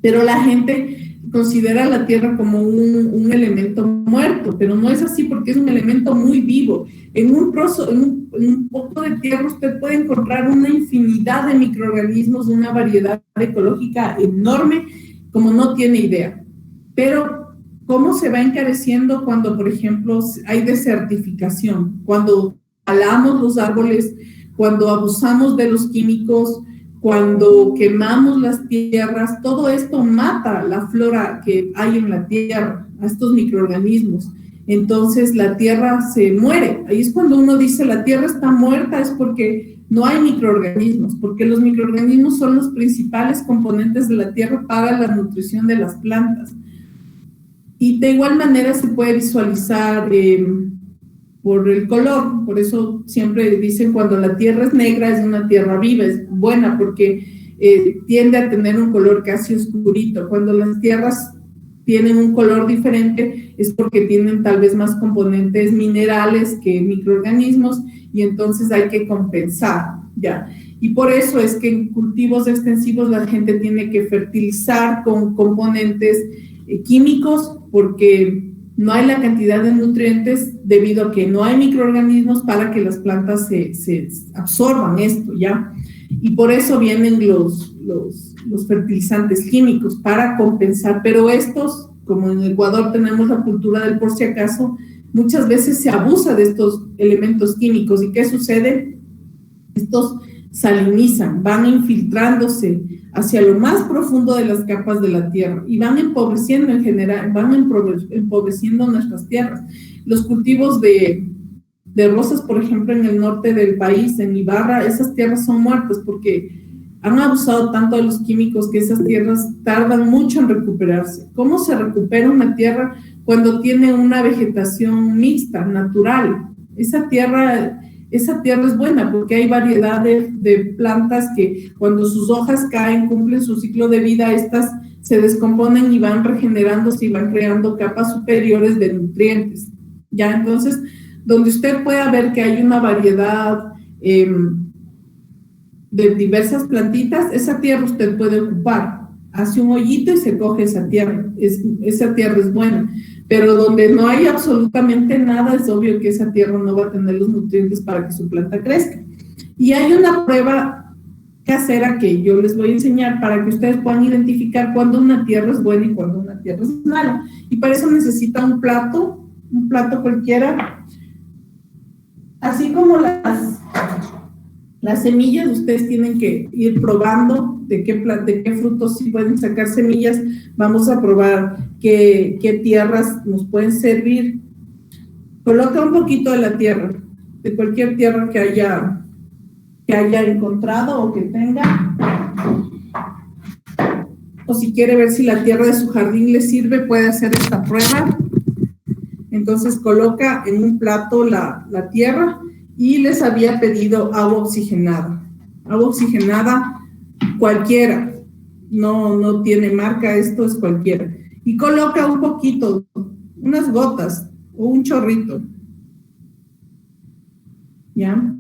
Pero la gente considera la tierra como un elemento muerto, pero no es así, porque es un elemento muy vivo. En un poco de tierra usted puede encontrar una infinidad de microorganismos, una variedad ecológica enorme, como no tiene idea. Pero ¿cómo se va encareciendo cuando, por ejemplo, hay desertificación? Cuando talamos los árboles, cuando abusamos de los químicos, cuando quemamos las tierras, todo esto mata la flora que hay en la tierra, a estos microorganismos. Entonces la tierra se muere. Ahí es cuando uno dice la tierra está muerta, es porque no hay microorganismos, porque los microorganismos son los principales componentes de la tierra para la nutrición de las plantas. Y de igual manera se puede visualizar por el color. Por eso siempre dicen cuando la tierra es negra es una tierra viva, es buena porque tiende a tener un color casi oscurito. Cuando las tierras tienen un color diferente es porque tienen tal vez más componentes minerales que microorganismos y entonces hay que compensar, ¿ya? Y por eso es que en cultivos extensivos la gente tiene que fertilizar con componentes químicos porque no hay la cantidad de nutrientes debido a que no hay microorganismos para que las plantas se absorban esto, ¿ya? Y por eso vienen los fertilizantes químicos para compensar, pero estos, como en Ecuador tenemos la cultura del por si acaso, muchas veces se abusa de estos elementos químicos. ¿Y qué sucede? Estos salinizan, van infiltrándose hacia lo más profundo de las capas de la tierra y van empobreciendo en general, van empobreciendo nuestras tierras. Los cultivos de rosas, por ejemplo, en el norte del país, en Ibarra, esas tierras son muertas porque han abusado tanto de los químicos que esas tierras tardan mucho en recuperarse. ¿Cómo se recupera una tierra cuando tiene una vegetación mixta, natural? Esa tierra es buena porque hay variedades de plantas que cuando sus hojas caen, cumplen su ciclo de vida, estas se descomponen y van regenerándose y van creando capas superiores de nutrientes. Ya, entonces, donde usted pueda ver que hay una variedad de diversas plantitas, esa tierra usted puede ocupar. Hace un hoyito y se coge esa tierra. Esa tierra es buena. Pero donde no hay absolutamente nada, es obvio que esa tierra no va a tener los nutrientes para que su planta crezca. Y hay una prueba casera que yo les voy a enseñar para que ustedes puedan identificar cuándo una tierra es buena y cuándo una tierra es mala. Y para eso necesita un plato cualquiera. Así como las semillas, ustedes tienen que ir probando de qué frutos sí pueden sacar semillas. Vamos a probar qué tierras nos pueden servir. Coloca un poquito de la tierra, de cualquier tierra que haya encontrado o que tenga. O si quiere ver si la tierra de su jardín le sirve, puede hacer esta prueba. Entonces coloca en un plato la tierra. Y les había pedido agua oxigenada cualquiera, no tiene marca, esto es cualquiera. Y coloca un poquito, unas gotas o un chorrito, ¿ya?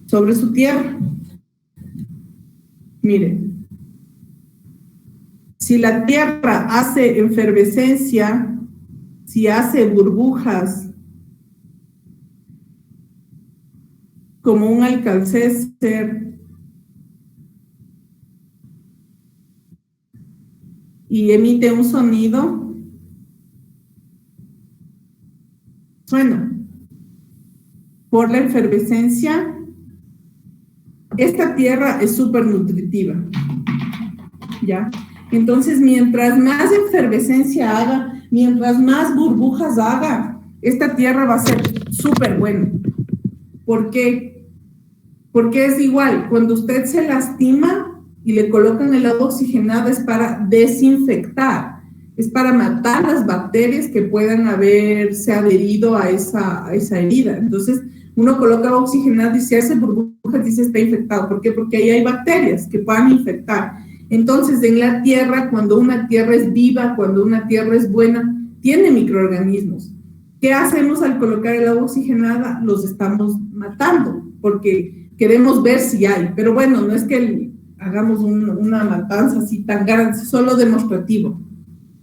Sobre su tierra. Miren, si la tierra hace efervescencia, si hace burbujas, como un alcalcéser, y emite un sonido, suena. Por la efervescencia, esta tierra es súper nutritiva, ¿ya? Entonces, mientras más efervescencia haga, mientras más burbujas haga, esta tierra va a ser súper buena. ¿Por qué? Porque es igual, cuando usted se lastima y le colocan el agua oxigenada es para desinfectar, es para matar las bacterias que puedan haberse adherido a esa herida. Entonces, uno coloca agua oxigenada y si hace burbujas dice está infectado. ¿Por qué? Porque ahí hay bacterias que puedan infectar. Entonces, en la tierra, cuando una tierra es viva, cuando una tierra es buena, tiene microorganismos. ¿Qué hacemos al colocar el agua oxigenada? Los estamos matando, porque queremos ver si hay. Pero bueno, no es que hagamos una matanza así tan grande, solo demostrativo.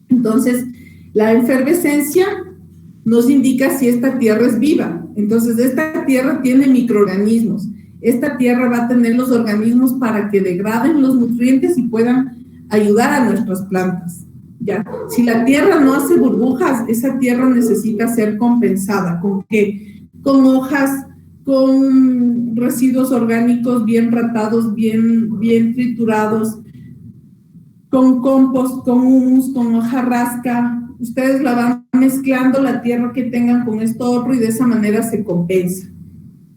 Entonces, la efervescencia nos indica si esta tierra es viva. Entonces, esta tierra tiene microorganismos. Esta tierra va a tener los organismos para que degraden los nutrientes y puedan ayudar a nuestras plantas, ¿ya? Si la tierra no hace burbujas, esa tierra necesita ser compensada. ¿Con qué? Con hojas, con residuos orgánicos bien tratados, bien triturados, con compost, con humus, con hojarasca. Ustedes la van mezclando la tierra que tengan con esto otro y de esa manera se compensa.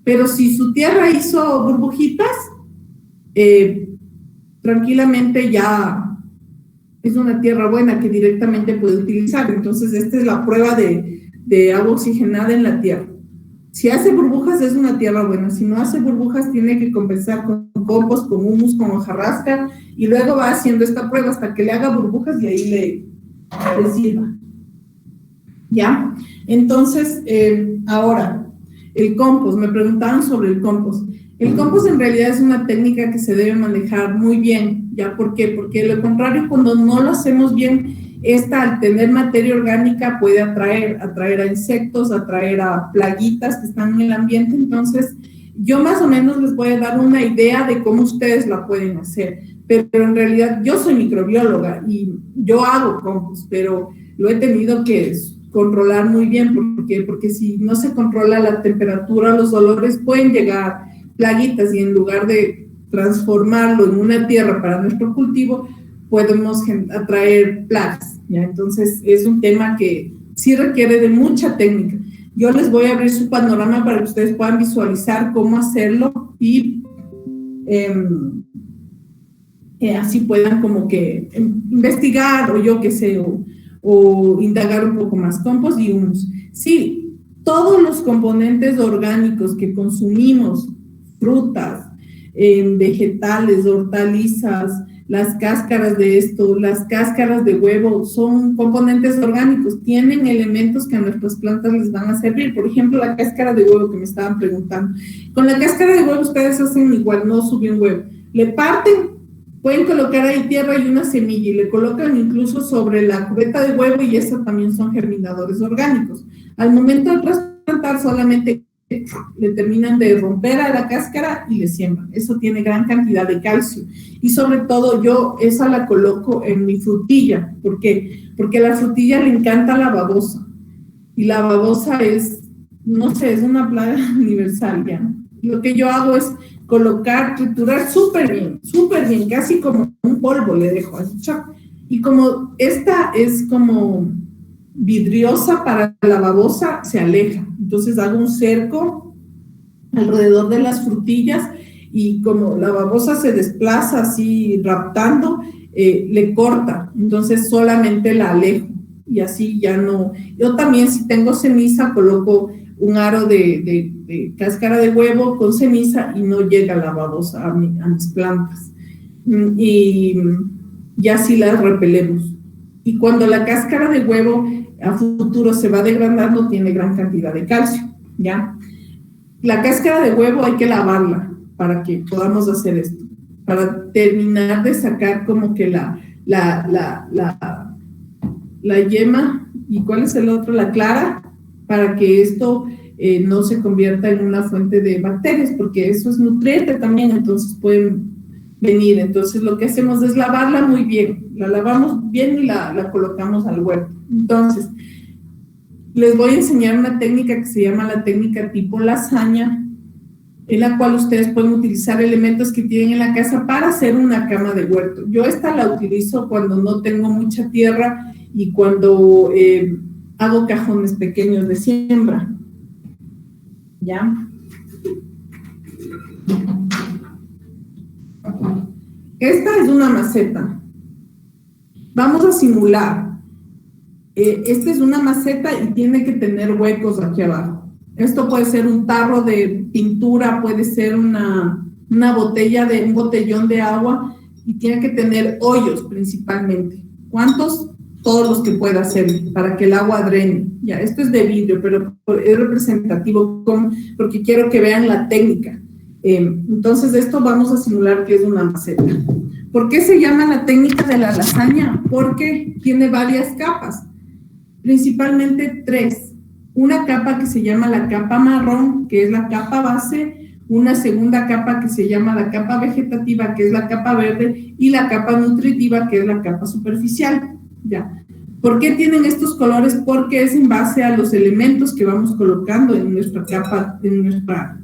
Pero si su tierra hizo burbujitas, tranquilamente ya es una tierra buena que directamente puede utilizar. Entonces, esta es la prueba de agua oxigenada en la tierra. Si hace burbujas, es una tierra buena. Si no hace burbujas, tiene que compensar con compost, con humus, con hojarasca, y luego va haciendo esta prueba hasta que le haga burbujas y ahí le sirva. ¿Ya? Entonces, ahora, el compost. Me preguntaban sobre el compost. El compost en realidad es una técnica que se debe manejar muy bien. ¿Ya? ¿Por qué? Porque de lo contrario, cuando no lo hacemos bien, esta, al tener materia orgánica, puede atraer a insectos, atraer a plaguitas que están en el ambiente. Entonces, yo más o menos les voy a dar una idea de cómo ustedes la pueden hacer. Pero en realidad yo soy microbióloga y yo hago compost, pero lo he tenido que controlar muy bien. ¿Por qué? Porque si no se controla la temperatura, los olores, pueden llegar plaguitas y en lugar de transformarlo en una tierra para nuestro cultivo, podemos atraer plagas, ¿ya? Entonces, es un tema que sí requiere de mucha técnica. Yo les voy a abrir su panorama para que ustedes puedan visualizar cómo hacerlo y así puedan como que investigar o yo qué sé, o indagar un poco más. Compost y humus. Sí, todos los componentes orgánicos que consumimos, frutas, vegetales, hortalizas, las cáscaras de esto, las cáscaras de huevo, son componentes orgánicos, tienen elementos que a nuestras plantas les van a servir. Por ejemplo, la cáscara de huevo que me estaban preguntando. Con la cáscara de huevo ustedes hacen igual, no suben un huevo. Le parten, pueden colocar ahí tierra y una semilla y le colocan incluso sobre la cubeta de huevo y eso también son germinadores orgánicos. Al momento de trasplantar solamente le terminan de romper a la cáscara y le siembran. Eso tiene gran cantidad de calcio y sobre todo yo esa la coloco en mi frutilla. ¿Por qué? Porque a la frutilla le encanta la babosa y la babosa es, no sé, es una plaga universal ya. Lo que yo hago es colocar, triturar súper bien, casi como un polvo le dejo así, y como esta es como vidriosa para la babosa, se aleja. Entonces hago un cerco alrededor de las frutillas y como la babosa se desplaza así raptando, le corta. Entonces solamente la alejo y así ya no. Yo también si tengo ceniza coloco un aro de cáscara de huevo con ceniza y no llega la babosa a mis plantas. Y así las repelemos. Y cuando la cáscara de huevo a futuro se va degradando, tiene gran cantidad de calcio, ¿ya? La cáscara de huevo hay que lavarla para que podamos hacer esto, para terminar de sacar como que la yema, ¿y cuál es el otro? La clara, para que esto no se convierta en una fuente de bacterias, porque eso es nutriente también, entonces pueden venir. Entonces lo que hacemos es lavarla muy bien, la lavamos bien y la colocamos al huerto. Entonces, les voy a enseñar una técnica que se llama la técnica tipo lasaña, en la cual ustedes pueden utilizar elementos que tienen en la casa para hacer una cama de huerto. Yo esta la utilizo cuando no tengo mucha tierra y cuando hago cajones pequeños de siembra. ¿Ya? Esta es una maceta. Vamos a simular. Esta es una maceta y tiene que tener huecos aquí abajo. Esto puede ser un tarro de pintura, puede ser una botella un botellón de agua y tiene que tener hoyos principalmente. ¿Cuántos? Todos los que pueda hacer para que el agua drene. Ya, esto es de vidrio, pero es representativo porque quiero que vean la técnica. Entonces, esto vamos a simular que es una maceta. ¿Por qué se llama la técnica de la lasaña? Porque tiene varias capas, principalmente 3. Una capa que se llama la capa marrón, que es la capa base, una segunda capa que se llama la capa vegetativa, que es la capa verde, y la capa nutritiva, que es la capa superficial. Ya. ¿Por qué tienen estos colores? Porque es en base a los elementos que vamos colocando en nuestra capa, en nuestra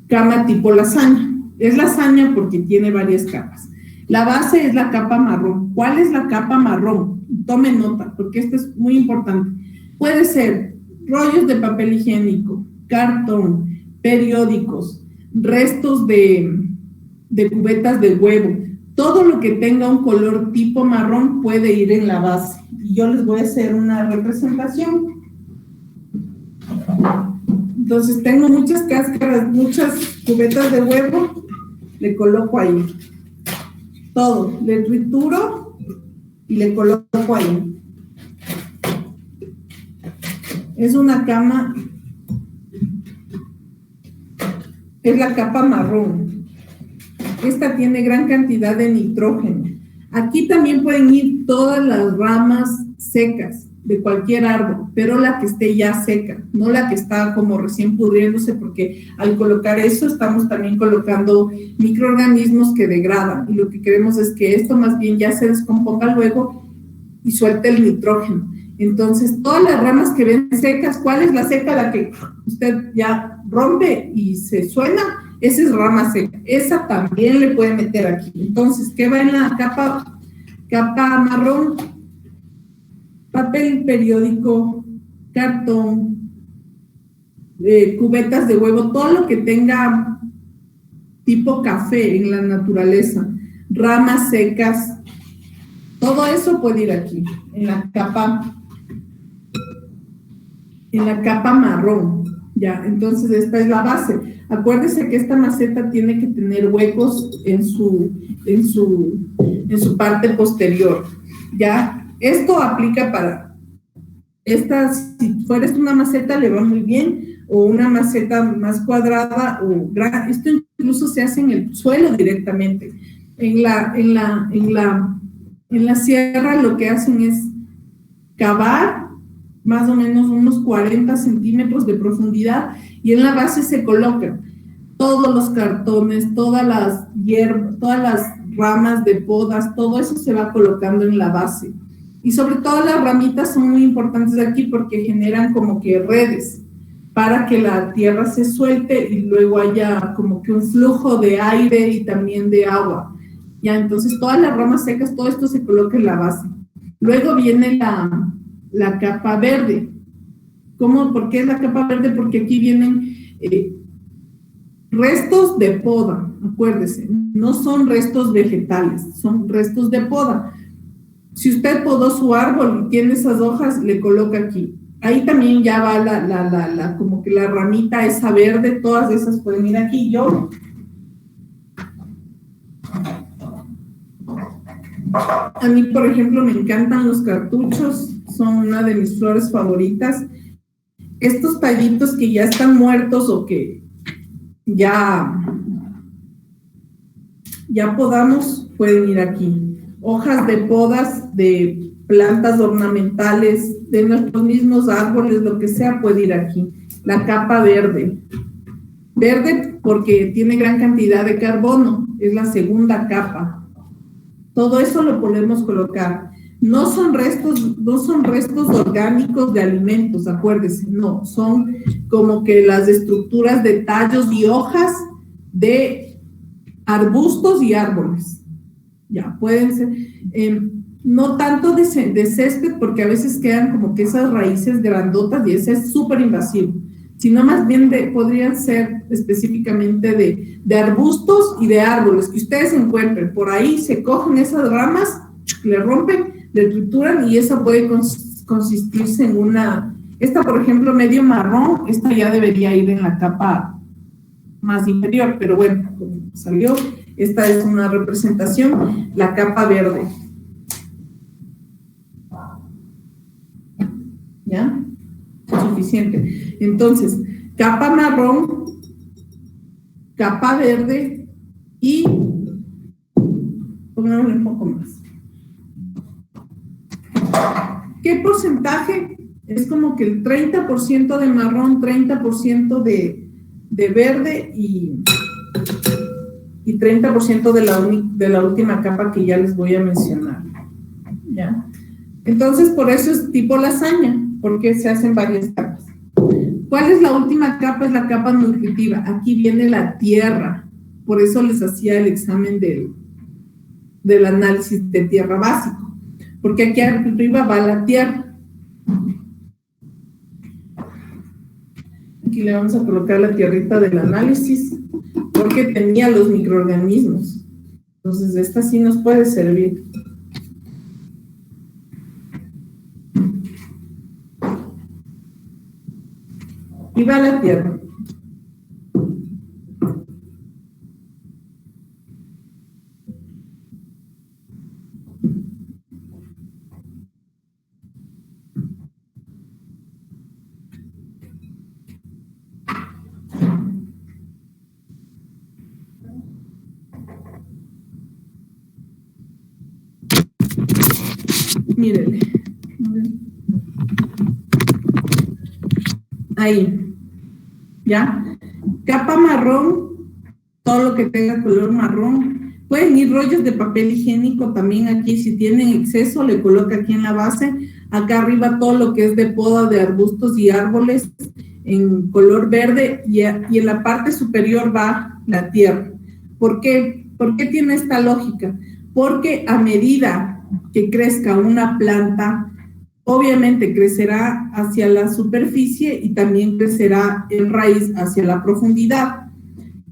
cama tipo lasaña. Es lasaña porque tiene varias capas. La base es la capa marrón. ¿Cuál es la capa marrón? Tomen nota, porque esto es muy importante. Puede ser rollos de papel higiénico, cartón, periódicos, restos de cubetas de huevo. todo lo que tenga un color tipo marrón puede ir en la base. Y yo les voy a hacer una representación. Entonces tengo muchas cáscaras, muchas cubetas de huevo, le coloco ahí. Todo, le trituro y le coloco ahí. Es una cama, es la capa marrón. Esta tiene gran cantidad de nitrógeno. Aquí también pueden ir todas las ramas secas de cualquier árbol, pero la que esté ya seca, no la que está como recién pudriéndose, porque al colocar eso estamos también colocando microorganismos que degradan, y lo que queremos es que esto más bien ya se descomponga luego y suelte el nitrógeno. Entonces, todas las ramas que ven secas, ¿cuál es la seca? La que usted ya rompe y se suena, esa es rama seca. Esa también le puede meter aquí. Entonces, ¿qué va en la capa marrón? Papel periódico, cartón, cubetas de huevo, todo lo que tenga tipo café en la naturaleza, ramas secas, todo eso puede ir aquí, en la capa marrón. Ya, entonces esta es la base. Acuérdese que esta maceta tiene que tener huecos en su parte posterior. Ya, esto aplica para estas, si fueres una maceta le va muy bien, o una maceta más cuadrada, o esto incluso se hace en el suelo directamente. En la sierra lo que hacen es cavar más o menos unos 40 centímetros de profundidad, y en la base se colocan todos los cartones, todas las hierbas, todas las ramas de podas, todo eso se va colocando en la base. Y sobre todo las ramitas son muy importantes aquí porque generan como que redes para que la tierra se suelte y luego haya como que un flujo de aire y también de agua. Ya, entonces todas las ramas secas, todo esto se coloca en la base. Luego viene la capa verde. ¿Cómo? ¿Por qué es la capa verde? Porque aquí vienen restos de poda, acuérdese, no son restos vegetales, son restos de poda. Si usted podó su árbol y tiene esas hojas, le coloca aquí. Ahí también ya va como que la ramita esa verde, todas esas pueden ir aquí. A mí, por ejemplo, me encantan los cartuchos, son una de mis flores favoritas. Estos tallitos que ya están muertos o que ya podamos, pueden ir aquí. Hojas de podas, de plantas ornamentales, de nuestros mismos árboles, lo que sea, puede ir aquí. La capa verde. Verde porque tiene gran cantidad de carbono, es la segunda capa. Todo eso lo podemos colocar. No son restos orgánicos de alimentos, acuérdense, no, son como que las estructuras de tallos y hojas de arbustos y árboles. Ya, pueden ser, no tanto de césped, porque a veces quedan como que esas raíces grandotas y ese es súper invasivo, sino más bien podrían ser específicamente de arbustos y de árboles que ustedes encuentren. Por ahí se cogen esas ramas, le rompen, le trituran y eso puede consistirse en esta por ejemplo medio marrón, esta ya debería ir en la capa más inferior, pero bueno, como salió, esta es una representación, la capa verde. ¿Ya? Suficiente. Entonces, capa marrón, capa verde y pongámosle un poco más. ¿Qué porcentaje? Es como que el 30% de marrón, 30% de verde y 30% de la última capa que ya les voy a mencionar. ¿Ya? Entonces, por eso es tipo lasaña, porque se hacen varias capas. ¿Cuál es la última capa? Es la capa nutritiva. Aquí viene la tierra. Por eso les hacía el examen del análisis de tierra básico, porque aquí arriba va la tierra. Aquí le vamos a colocar la tierrita del análisis, porque tenía los microorganismos. Entonces, esta sí nos puede servir. Y va a la tierra. Mírenle. Ahí. ¿Ya? Capa marrón, todo lo que tenga color marrón. Pueden ir rollos de papel higiénico también aquí, si tienen exceso, le coloca aquí en la base. Acá arriba todo lo que es de poda de arbustos y árboles en color verde y en la parte superior va la tierra. ¿Por qué? ¿Por qué tiene esta lógica? Porque a medida que crezca una planta, obviamente crecerá hacia la superficie y también crecerá en raíz hacia la profundidad.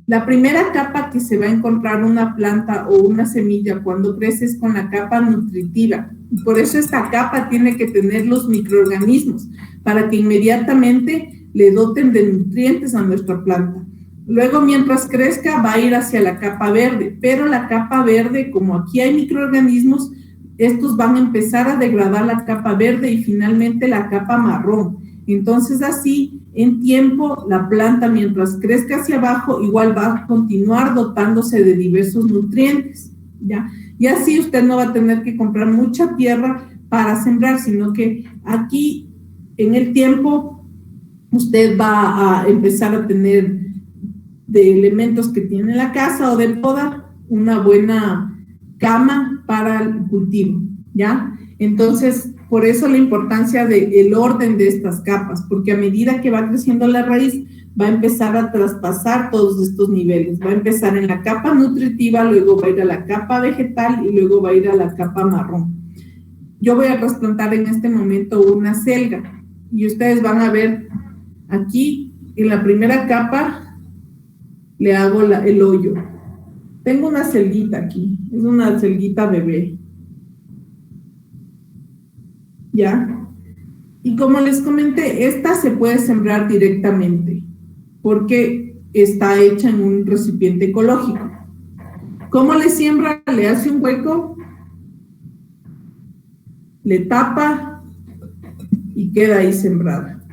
La primera capa que se va a encontrar una planta o una semilla cuando crece es con la capa nutritiva. Y por eso esta capa tiene que tener los microorganismos para que inmediatamente le doten de nutrientes a nuestra planta. Luego, mientras crezca, va a ir hacia la capa verde, pero la capa verde, como aquí hay microorganismos, estos van a empezar a degradar la capa verde y finalmente la capa marrón. Entonces, así, en tiempo, la planta, mientras crezca hacia abajo, igual va a continuar dotándose de diversos nutrientes, ¿ya? Y así usted no va a tener que comprar mucha tierra para sembrar, sino que aquí, en el tiempo, usted va a empezar a tener de elementos que tiene la casa o de poda, una buena cama para el cultivo, ¿ya? Entonces, por eso la importancia del orden de estas capas, porque a medida que va creciendo la raíz, va a empezar a traspasar todos estos niveles. Va a empezar en la capa nutritiva, luego va a ir a la capa vegetal y luego va a ir a la capa marrón. Yo voy a trasplantar en este momento una selga y ustedes van a ver aquí, en la primera capa, le hago el hoyo. Tengo una selguita aquí, es una selguita bebé. ¿Ya? Y como les comenté, esta se puede sembrar directamente porque está hecha en un recipiente ecológico. ¿Cómo le siembra? Le hace un hueco, le tapa y queda ahí sembrada.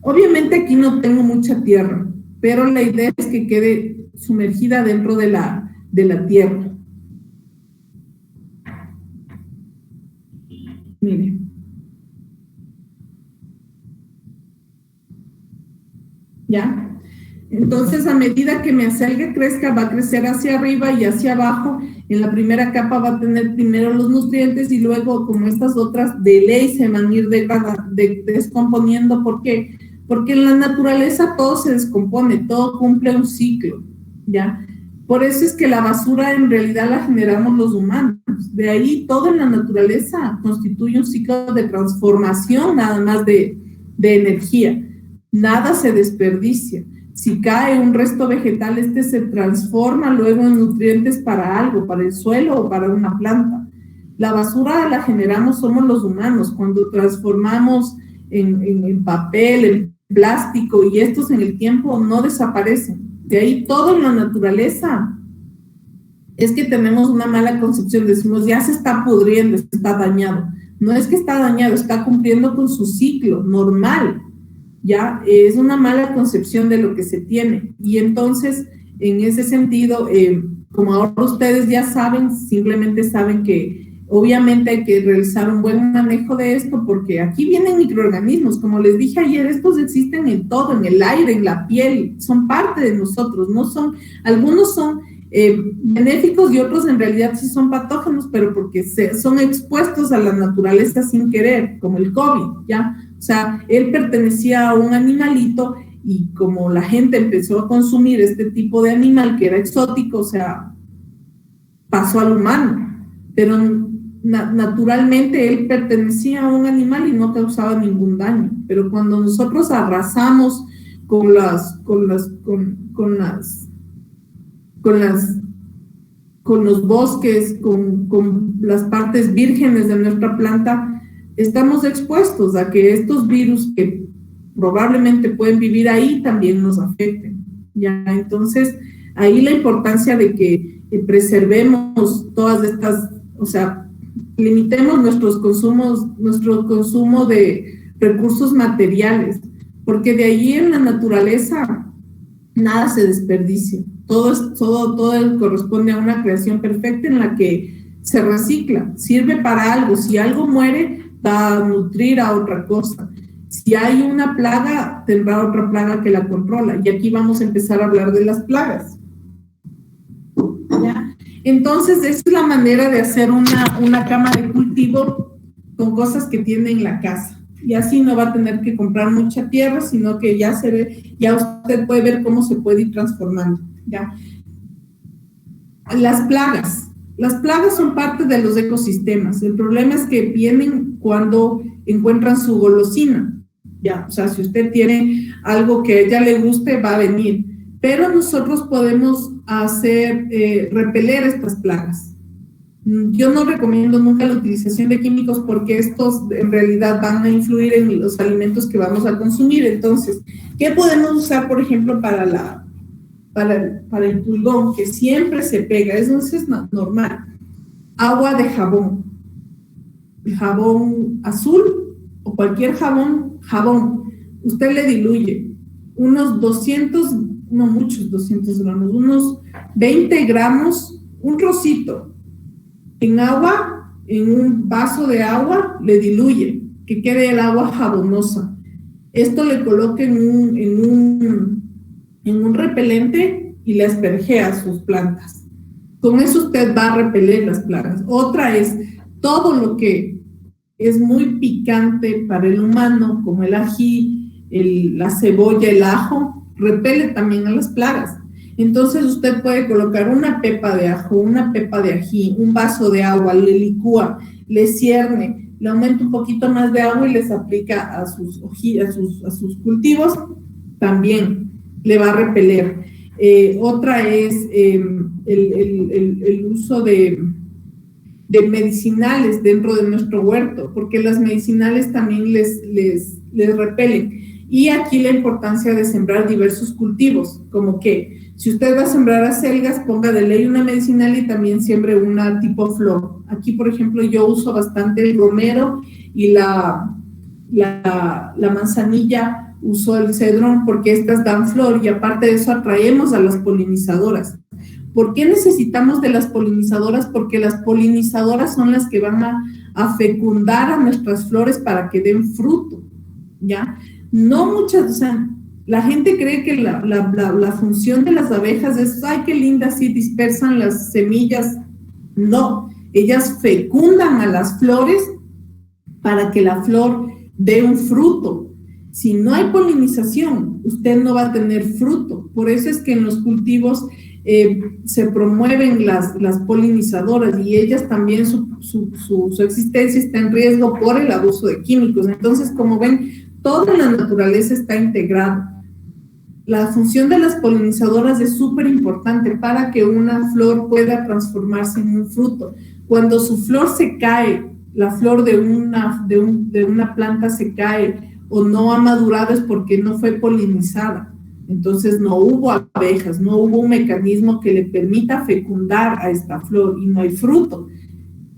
Obviamente aquí no tengo mucha tierra, pero la idea es que quede sumergida dentro de la tierra. Miren. ¿Ya? Entonces, a medida que mi acelga crezca, va a crecer hacia arriba y hacia abajo. En la primera capa va a tener primero los nutrientes y luego, como estas otras, de ley se van a ir descomponiendo. ¿Por qué? Porque en la naturaleza todo se descompone, todo cumple un ciclo, ¿ya? Por eso es que la basura en realidad la generamos los humanos. De ahí todo en la naturaleza constituye un ciclo de transformación nada más de energía. Nada se desperdicia. Si cae un resto vegetal, este se transforma luego en nutrientes para algo, para el suelo o para una planta. La basura la generamos somos los humanos cuando transformamos en papel, en plástico, y estos en el tiempo no desaparecen. De ahí todo en la naturaleza es que tenemos una mala concepción, decimos ya se está pudriendo, está dañado. No es que está dañado, está cumpliendo con su ciclo normal. Ya es una mala concepción de lo que se tiene. Y entonces, en ese sentido, como ahora ustedes ya saben, simplemente saben que obviamente hay que realizar un buen manejo de esto, porque aquí vienen microorganismos, como les dije ayer, estos existen en todo, en el aire, en la piel, son parte de nosotros, no son, algunos son benéficos y otros en realidad sí son patógenos, pero porque son expuestos a la naturaleza sin querer, como el COVID, ¿ya? O sea, él pertenecía a un animalito y como la gente empezó a consumir este tipo de animal que era exótico, o sea, pasó al humano, pero naturalmente él pertenecía a un animal y no causaba ningún daño. Pero cuando nosotros arrasamos con con los bosques, con las partes vírgenes de nuestra planta, estamos expuestos a que estos virus que probablemente pueden vivir ahí también nos afecten. Ya, entonces, ahí la importancia de que preservemos todas estas, o sea, limitemos nuestro consumo de recursos materiales, porque de allí en la naturaleza nada se desperdicia. Todo corresponde a una creación perfecta en la que se recicla, sirve para algo. Si algo muere, va a nutrir a otra cosa. Si hay una plaga, tendrá otra plaga que la controla. Y aquí vamos a empezar a hablar de las plagas. ¿Ya? Entonces, esa es la manera de hacer una cama de cultivo con cosas que tiene en la casa. Y así no va a tener que comprar mucha tierra, sino que ya usted puede ver cómo se puede ir transformando. ¿Ya? Las plagas son parte de los ecosistemas. El problema es que vienen cuando encuentran su golosina. Ya, o sea, si usted tiene algo que a ella le guste, va a venir. Pero nosotros podemos repeler estas plagas. Yo no recomiendo nunca la utilización de químicos porque estos en realidad van a influir en los alimentos que vamos a consumir. Entonces, ¿qué podemos usar, por ejemplo, para el pulgón, que siempre se pega? Eso es normal. Agua de jabón azul o cualquier jabón. Usted le diluye unos 200 gramos, unos 20 gramos, un trocito en agua, en un vaso de agua, le diluye, que quede el agua jabonosa. Esto le coloca en un repelente y le aspergea a sus plantas. Con eso usted va a repeler las plagas. Otra es todo lo que es muy picante para el humano, como el ají, la cebolla, el ajo, repele también a las plagas. Entonces usted puede colocar una pepa de ajo, una pepa de ají, un vaso de agua, le licúa, le cierne, le aumenta un poquito más de agua y les aplica a sus cultivos, también le va a repeler. Otra es el uso de medicinales dentro de nuestro huerto, porque las medicinales también les repelen. Y aquí la importancia de sembrar diversos cultivos, como que si usted va a sembrar acelgas, ponga de ley una medicinal y también siembre una tipo flor. Aquí, por ejemplo, yo uso bastante el romero y la manzanilla, uso el cedrón porque estas dan flor y aparte de eso atraemos a las polinizadoras. ¿Por qué necesitamos de las polinizadoras? Porque las polinizadoras son las que van a fecundar a nuestras flores para que den fruto, ¿ya? No muchas, o sea, la gente cree que la función de las abejas es, ay, qué linda, sí, dispersan las semillas. No, ellas fecundan a las flores para que la flor dé un fruto. Si no hay polinización, usted no va a tener fruto. Por eso es que en los cultivos se promueven las polinizadoras y ellas también su existencia está en riesgo por el abuso de químicos. Entonces, como ven, toda la naturaleza está integrada. La función de las polinizadoras es súper importante para que una flor pueda transformarse en un fruto. Cuando su flor se cae, la flor de una planta se cae o no ha madurado es porque no fue polinizada. Entonces no hubo abejas, no hubo un mecanismo que le permita fecundar a esta flor y no hay fruto.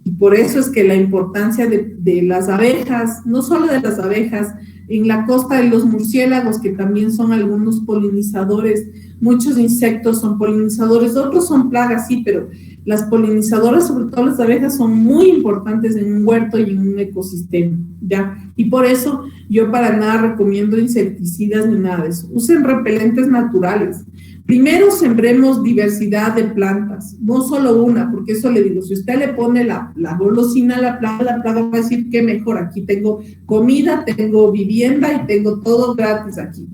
Y por eso es que la importancia de las abejas, no solo de las abejas, en la costa de los murciélagos, que también son algunos polinizadores, muchos insectos son polinizadores, otros son plagas, sí, pero las polinizadoras, sobre todo las abejas, son muy importantes en un huerto y en un ecosistema, ¿ya? Y por eso yo para nada recomiendo insecticidas ni nada de eso. Usen repelentes naturales. Primero sembremos diversidad de plantas, no solo una, porque eso le digo, si usted le pone la golosina a la plaga va a decir que mejor, aquí tengo comida, tengo vivienda y tengo todo gratis aquí.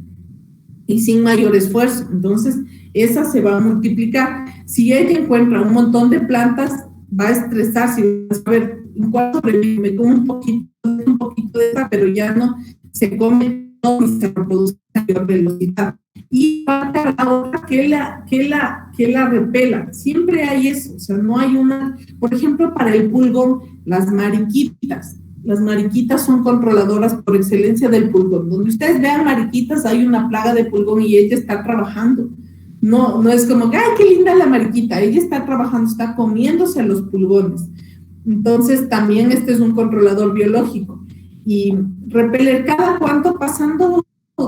Y sin mayor esfuerzo. Entonces, esa se va a multiplicar. Si ella encuentra un montón de plantas, va a estresarse y va a ver, en cuanto me como un poquito de esa, pero ya no se come todo y se reproduce a mayor velocidad. y falta la otra que la repela. Siempre hay eso, o sea, no hay una, por ejemplo, para el pulgón, las mariquitas. Las mariquitas son controladoras por excelencia del pulgón. Donde ustedes vean mariquitas, hay una plaga de pulgón y ella está trabajando. No, no es como que, ay, qué linda la mariquita. Ella está trabajando, está comiéndose a los pulgones. Entonces, también este es un controlador biológico. Y repeler cada cuánto, pasando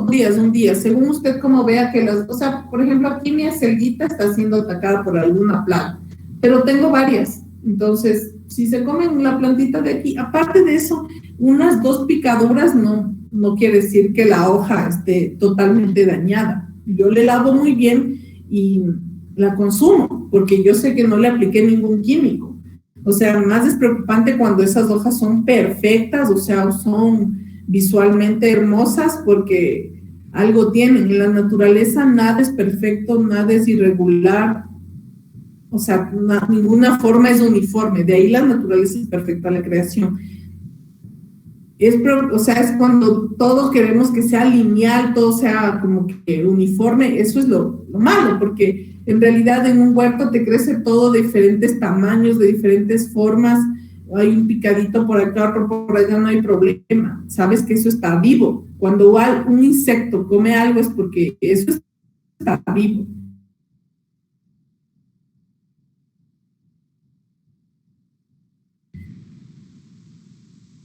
días, un día, según usted como vea que las, o sea, por ejemplo, aquí mi acelguita está siendo atacada por alguna plaga, pero tengo varias. Entonces, si se comen la plantita de aquí, aparte de eso, unas 2 picaduras no quiere decir que la hoja esté totalmente dañada. Yo le lavo muy bien y la consumo, porque yo sé que no le apliqué ningún químico. O sea, más es preocupante cuando esas hojas son perfectas, o sea, son visualmente hermosas, porque algo tienen. En la naturaleza nada es perfecto, nada es irregular. O sea, ninguna forma es uniforme, de ahí la naturaleza es perfecta, la creación. O sea, es cuando todos queremos que sea lineal, todo sea como que uniforme, eso es lo malo, porque en realidad en un huerto te crece todo de diferentes tamaños, de diferentes formas, hay un picadito por acá, otro por allá, no hay problema, sabes que eso está vivo. Cuando un insecto come algo es porque eso está vivo.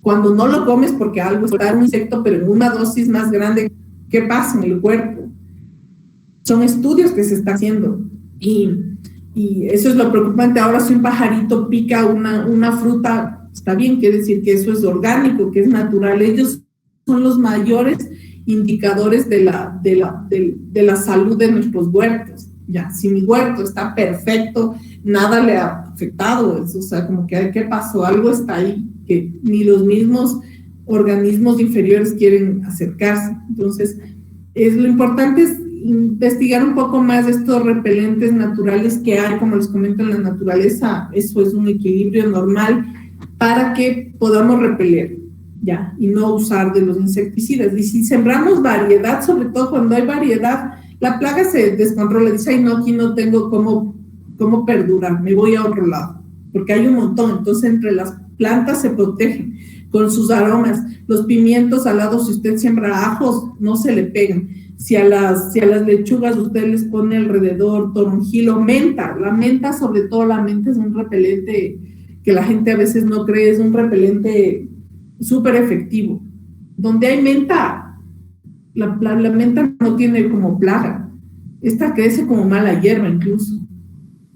Cuando no lo comes porque algo está un insecto, pero en una dosis más grande, ¿qué pasa en el cuerpo? Son estudios que se están haciendo y eso es lo preocupante. Ahora si un pajarito pica una fruta, está bien, quiere decir que eso es orgánico, que es natural. Ellos son los mayores indicadores de la salud de nuestros huertos. Ya, si mi huerto está perfecto, nada le ha afectado, o sea, como que ¿qué pasó? Algo está ahí que ni los mismos organismos inferiores quieren acercarse. Entonces, lo importante es investigar un poco más de estos repelentes naturales que hay, como les comento, en la naturaleza. Eso es un equilibrio normal para que podamos repeler, ya, y no usar de los insecticidas. Y si sembramos variedad, sobre todo cuando hay variedad, la plaga se descontrola, dice, ay, no, aquí no tengo cómo perdurar, me voy a otro lado, porque hay un montón. Entonces, entre las plantas se protegen con sus aromas. Los pimientos al lado, si usted siembra ajos, no se le pegan. Si a las lechugas usted les pone alrededor toronjil o menta, la menta, sobre todo la menta, es un repelente que la gente a veces no cree, es un repelente súper efectivo. Donde hay menta, la menta no tiene como plaga, esta crece como mala hierba incluso.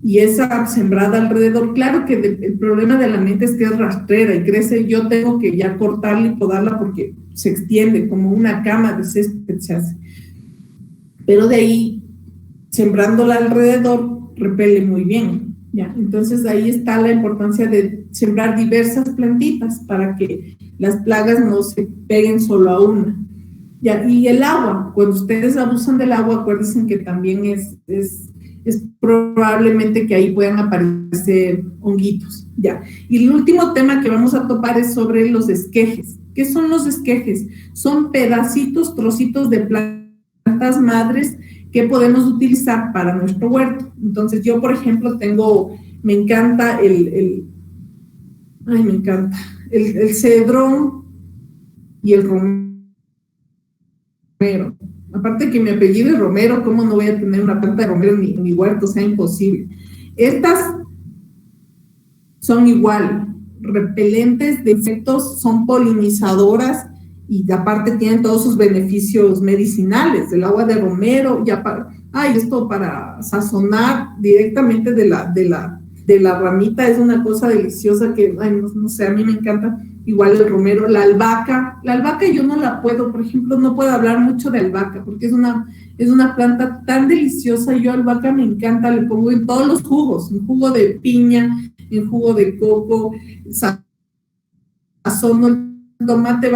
Y esa sembrada alrededor, claro que el problema de la menta es que es rastrera y crece, yo tengo que ya cortarla y podarla porque se extiende como una cama de césped se hace. Pero de ahí, sembrándola alrededor, repele muy bien, ¿ya? Entonces ahí está la importancia de sembrar diversas plantitas para que las plagas no se peguen solo a una. ¿Ya? Y el agua, cuando ustedes abusan del agua, acuérdense que también es probablemente que ahí puedan aparecer honguitos, ¿ya? Y el último tema que vamos a topar es sobre los esquejes. ¿Qué son los esquejes? Son pedacitos, trocitos de plantas madres que podemos utilizar para nuestro huerto. Entonces yo, por ejemplo, me encanta el cedrón y el romero. Aparte que mi apellido es Romero, ¿cómo no voy a tener una planta de romero en mi huerto? O sea, imposible. Estas son igual, repelentes de insectos, son polinizadoras y aparte tienen todos sus beneficios medicinales. El agua de romero, esto para sazonar directamente de la ramita es una cosa deliciosa que, no sé, a mí me encanta. Igual el romero, la albahaca yo no la puedo, por ejemplo, no puedo hablar mucho de albahaca porque es una planta tan deliciosa. Yo albahaca me encanta, le pongo en todos los jugos, en jugo de piña, en jugo de coco, sazono el tomate,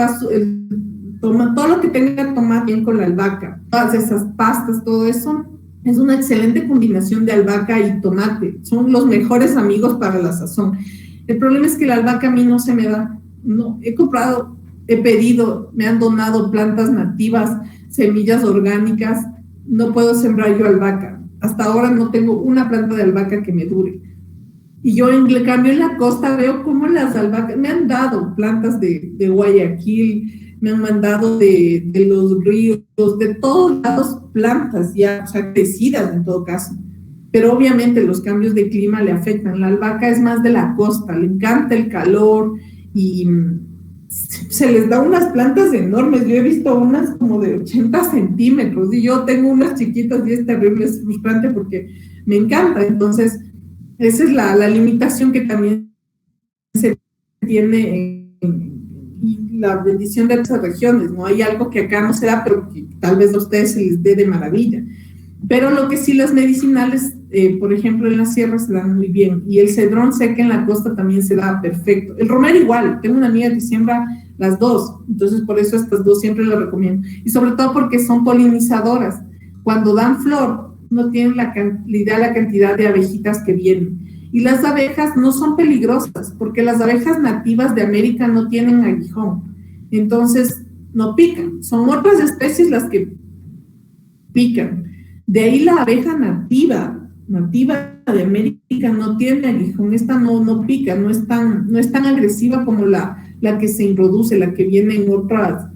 todo lo que tenga tomate bien con la albahaca, todas esas pastas, todo eso, es una excelente combinación de albahaca y tomate, son los mejores amigos para la sazón. El problema es que la albahaca a mí no se me da. No, he pedido, me han donado plantas nativas, semillas orgánicas no puedo sembrar yo albahaca. Hasta ahora no tengo una planta de albahaca que me dure. Y yo en cambio en la costa veo cómo las albahacas, me han dado plantas de Guayaquil, me han mandado de los ríos, de todos lados plantas ya, o sea, crecidas en todo caso. Pero obviamente los cambios de clima le afectan. La albahaca es más de la costa, le encanta el calor y se les da unas plantas enormes. Yo he visto unas como de 80 centímetros y yo tengo unas chiquitas y es terrible, es frustrante porque me encanta. Entonces, esa es la limitación que también se tiene y la bendición de otras regiones, ¿no? Hay algo que acá no se da, pero que tal vez a ustedes se les dé de maravilla. Pero lo que sí, las medicinales, por ejemplo, en la sierra se dan muy bien. Y el cedrón sé que en la costa también se da perfecto. El romero igual. Tengo una amiga que siembra las dos. Entonces, por eso estas dos siempre las recomiendo. Y sobre todo porque son polinizadoras. Cuando dan flor, no tienen la cantidad de abejitas que vienen. Y las abejas no son peligrosas, porque las abejas nativas de América no tienen aguijón. Entonces, no pican. Son otras especies las que pican. De ahí la abeja nativa de América no tiene aguijón, esta no pica, no es tan agresiva como la que se introduce, la que viene en otras,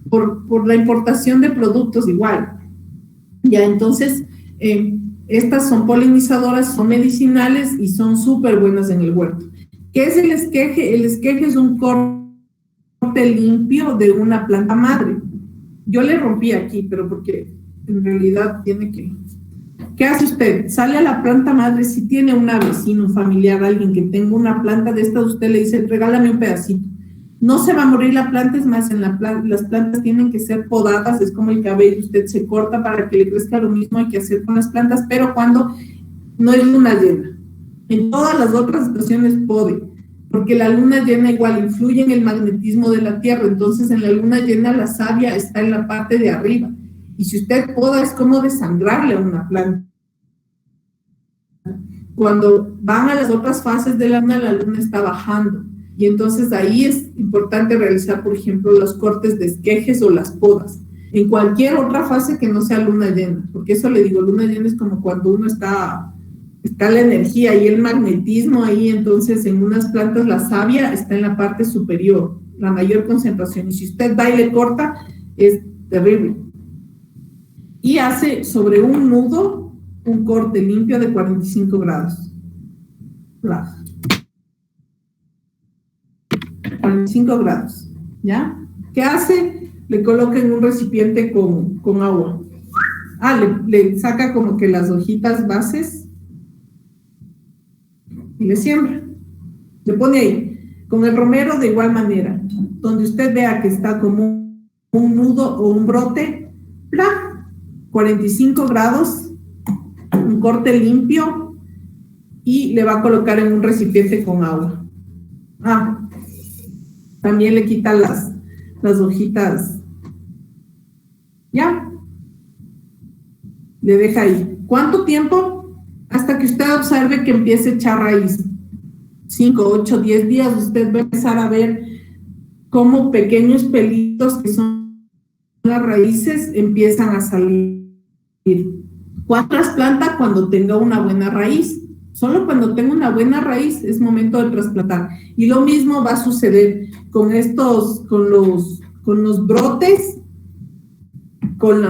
por la importación de productos igual. Ya, entonces, estas son polinizadoras, son medicinales y son súper buenas en el huerto. ¿Qué es el esqueje? El esqueje es un corte limpio de una planta madre. Yo le rompí aquí, pero porque en realidad tiene que... ¿Qué hace usted? Sale a la planta madre, si tiene una vecina, un familiar, alguien que tenga una planta de estas, usted le dice, regálame un pedacito. No se va a morir la planta, es más, las plantas tienen que ser podadas, es como el cabello, usted se corta para que le crezca lo mismo, hay que hacer con las plantas, pero cuando no es luna llena. En todas las otras estaciones pode, porque la luna llena igual influye en el magnetismo de la tierra, entonces en la luna llena la savia está en la parte de arriba. Y si usted poda, es como desangrarle a una planta. Cuando van a las otras fases de la luna está bajando. Y entonces ahí es importante realizar, por ejemplo, los cortes de esquejes o las podas. En cualquier otra fase que no sea luna llena. Porque eso le digo, luna llena es como cuando uno está la energía y el magnetismo ahí. Entonces en unas plantas la savia está en la parte superior, la mayor concentración. Y si usted va y le corta, es terrible. Y hace sobre un nudo un corte limpio de 45 grados. 45 grados, ¿ya? ¿Qué hace? Le coloca en un recipiente con agua. Le saca como que las hojitas bases y le siembra. Le pone ahí. Con el romero de igual manera. Donde usted vea que está como un nudo o un brote, ¡plá! 45 grados, un corte limpio y le va a colocar en un recipiente con agua. También le quita las hojitas. ¿Ya? Le deja ahí. ¿Cuánto tiempo? Hasta que usted observe que empiece a echar raíz. 5, 8, 10 días usted va a empezar a ver cómo pequeños pelitos que son las raíces empiezan a salir. ¿Cuándo trasplanta? Cuando tenga una buena raíz. Solo cuando tenga una buena raíz es momento de trasplantar. Y lo mismo va a suceder con los brotes, con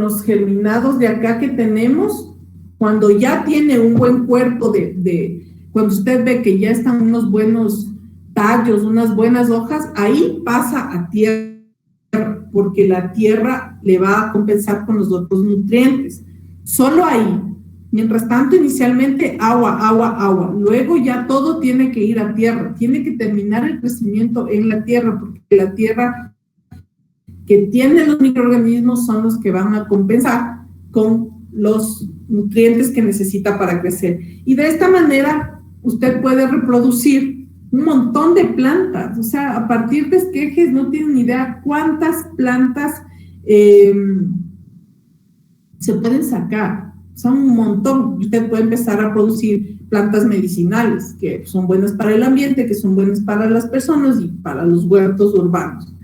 los germinados de acá que tenemos. Cuando ya tiene un buen cuerpo cuando usted ve que ya están unos buenos tallos, unas buenas hojas, ahí pasa a tierra, porque la tierra le va a compensar con los otros nutrientes. Solo ahí. Mientras tanto, inicialmente agua. Luego ya todo tiene que ir a tierra. Tiene que terminar el crecimiento en la tierra, porque la tierra que tiene los microorganismos son los que van a compensar con los nutrientes que necesita para crecer. Y de esta manera, usted puede reproducir un montón de plantas. O sea, a partir de esquejes no tienen ni idea cuántas plantas se pueden sacar. Son un montón. Usted puede empezar a producir plantas medicinales que son buenas para el ambiente, que son buenas para las personas y para los huertos urbanos.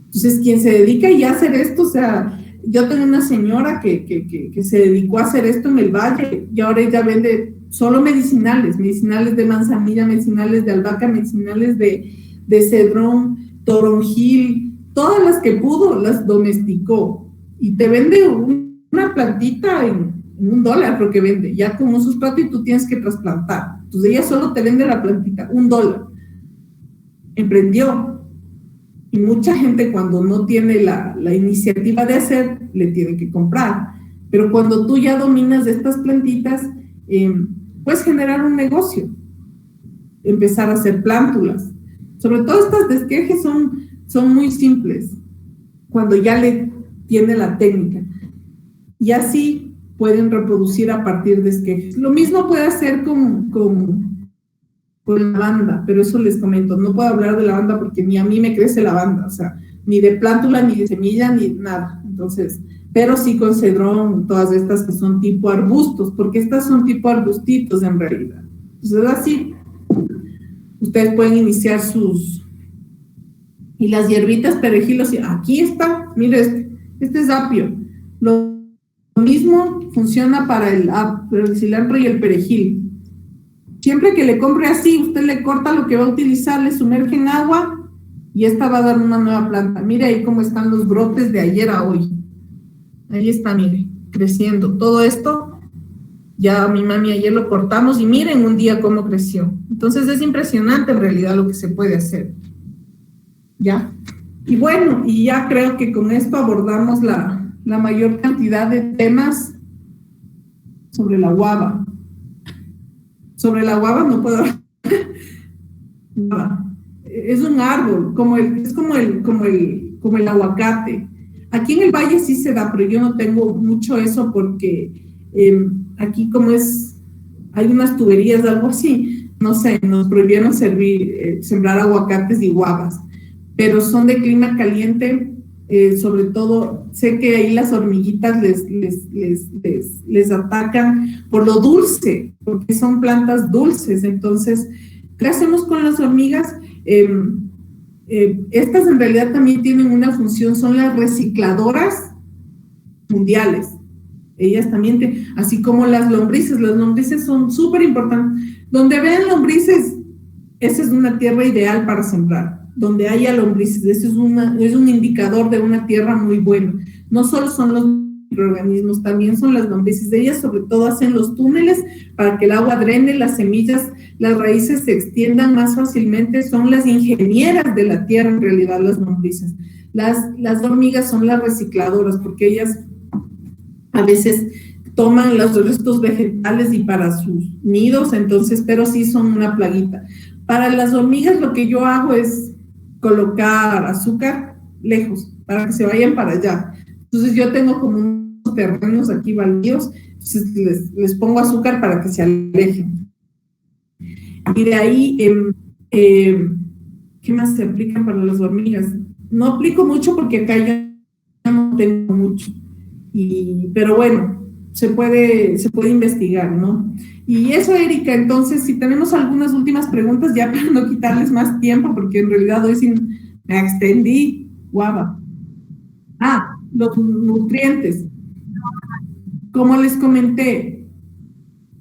Entonces, quien se dedica ya a hacer esto, o sea, yo tengo una señora que se dedicó a hacer esto en el valle y ahora ella vende solo medicinales de manzanilla, medicinales de albahaca, medicinales de cedrón, toronjil, todas las que pudo las domesticó y te vende una plantita en $1 lo que vende, ya con un sustrato y tú tienes que trasplantar. Entonces ella solo te vende la plantita, $1. Emprendió. Y mucha gente cuando no tiene la iniciativa de hacer, le tiene que comprar. Pero cuando tú ya dominas de estas plantitas, puedes generar un negocio. Empezar a hacer plántulas. Sobre todo estas de esqueje son muy simples, cuando ya le tiene la técnica. Y así pueden reproducir a partir de esquejes. Lo mismo puede hacer con lavanda, pero eso les comento, no puedo hablar de lavanda porque ni a mí me crece lavanda, o sea, ni de plántula, ni de semilla, ni nada. Entonces, pero sí con cedrón, todas estas que son tipo arbustos, porque estas son tipo arbustitos en realidad. Entonces, así, ustedes pueden iniciar y las hierbitas, perejilos, aquí está, mire, este es apio. Lo mismo funciona para el cilantro y el perejil. Siempre que le compre así, usted le corta lo que va a utilizar, le sumerge en agua y esta va a dar una nueva planta. Mire ahí cómo están los brotes de ayer a hoy. Ahí está, mire, creciendo. Todo esto, ya mi mami ayer lo cortamos y miren un día cómo creció. Entonces es impresionante en realidad lo que se puede hacer. ¿Ya? Y bueno, y ya creo que con esto abordamos la mayor cantidad de temas sobre la guava. Sobre la guava no puedo hablar. Es un árbol, es como el aguacate. Aquí en el valle sí se da, pero yo no tengo mucho eso porque aquí hay unas tuberías, algo así, no sé, nos prohibieron sembrar aguacates y guavas, pero son de clima caliente. Sobre todo, sé que ahí las hormiguitas les atacan por lo dulce, porque son plantas dulces. Entonces, ¿qué hacemos con las hormigas? Estas en realidad también tienen una función, son las recicladoras mundiales. Ellas también, así como las lombrices son súper importantes. Donde vean lombrices, esa es una tierra ideal para sembrar. Donde haya lombrices, eso es un indicador de una tierra muy buena. No solo son los microorganismos, también son las lombrices. Ellas sobre todo hacen los túneles para que el agua drene, las semillas, las raíces se extiendan más fácilmente. Son las ingenieras de la tierra en realidad, las lombrices. Las hormigas son las recicladoras porque ellas a veces toman los restos vegetales y para sus nidos, entonces, pero sí son una plaguita. Para las hormigas lo que yo hago es colocar azúcar lejos, para que se vayan para allá. Entonces yo tengo como unos terrenos aquí baldíos, entonces les pongo azúcar para que se alejen. Y de ahí, ¿qué más se aplican para las hormigas? No aplico mucho porque acá yo no tengo mucho, pero bueno, se puede investigar, ¿no? Y eso, Erika, entonces, si tenemos algunas últimas preguntas, ya para no quitarles más tiempo, porque en realidad hoy sí me extendí, guava. Los nutrientes. Como les comenté,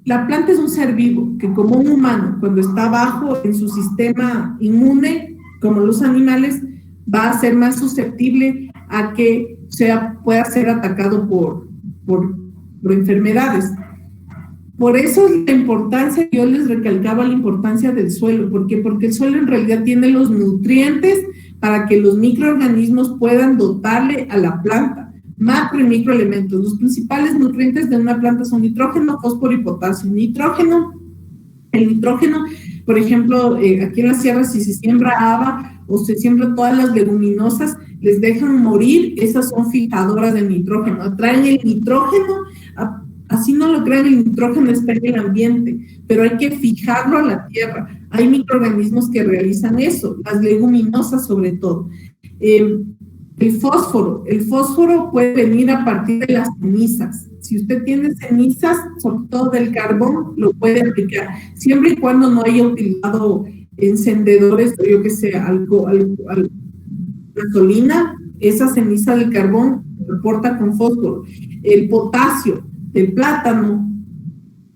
la planta es un ser vivo, que como un humano, cuando está bajo en su sistema inmune, como los animales, va a ser más susceptible a que pueda ser atacado por enfermedades. Por eso la importancia, yo les recalcaba la importancia del suelo. ¿Por qué? Porque el suelo en realidad tiene los nutrientes para que los microorganismos puedan dotarle a la planta. Macro y microelementos. Los principales nutrientes de una planta son nitrógeno, fósforo y potasio. El nitrógeno, por ejemplo, aquí en la sierra, si se siembra haba o se siembra todas las leguminosas, les dejan morir, esas son fijadoras de nitrógeno. Atraen el nitrógeno. Así no lo crean, el nitrógeno está en el ambiente, pero hay que fijarlo a la tierra. Hay microorganismos que realizan eso, las leguminosas sobre todo. El fósforo puede venir a partir de las cenizas. Si usted tiene cenizas, sobre todo del carbón, lo puede aplicar, siempre y cuando no haya utilizado encendedores, yo que sé, gasolina, esa ceniza del carbón aporta con fósforo, el potasio del plátano.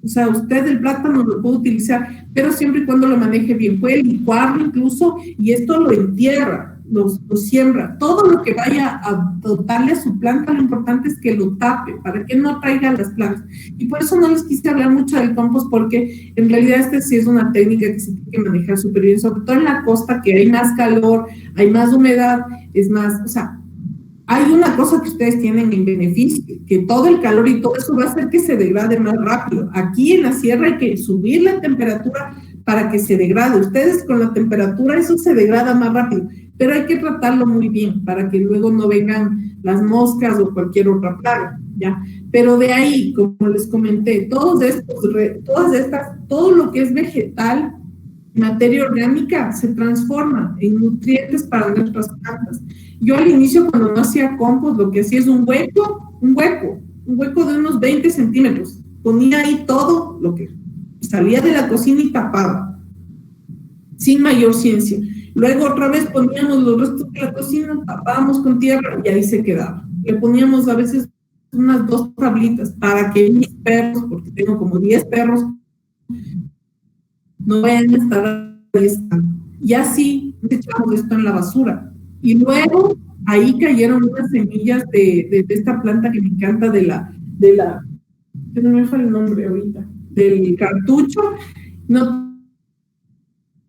O sea, usted el plátano lo puede utilizar, pero siempre y cuando lo maneje bien. Puede licuarlo incluso y esto lo entierra, lo siembra. Todo lo que vaya a dotarle a su planta, lo importante es que lo tape para que no traiga las plagas. Y por eso no les quise hablar mucho del compost, porque en realidad sí es una técnica que se tiene que manejar súper bien, sobre todo en la costa, que hay más calor, hay más humedad, es más, o sea, hay una cosa que ustedes tienen en beneficio, que todo el calor y todo eso va a hacer que se degrade más rápido. Aquí en la sierra hay que subir la temperatura para que se degrade. Ustedes con la temperatura eso se degrada más rápido, pero hay que tratarlo muy bien para que luego no vengan las moscas o cualquier otra plaga, ¿ya? Pero de ahí, como les comenté, todo lo que es vegetal, materia orgánica, se transforma en nutrientes para nuestras plantas. Yo al inicio, cuando no hacía compost, lo que hacía es un hueco de unos 20 centímetros. Ponía ahí todo lo que salía de la cocina y tapaba, sin mayor ciencia. Luego otra vez poníamos los restos de la cocina, tapábamos con tierra y ahí se quedaba. Le poníamos a veces unas 2 tablitas para que mis perros, porque tengo como 10 perros, no vayan a estar ahí. Y así echamos esto en la basura. Y luego ahí cayeron unas semillas de esta planta que me encanta, que no me fue el nombre ahorita, del cartucho. No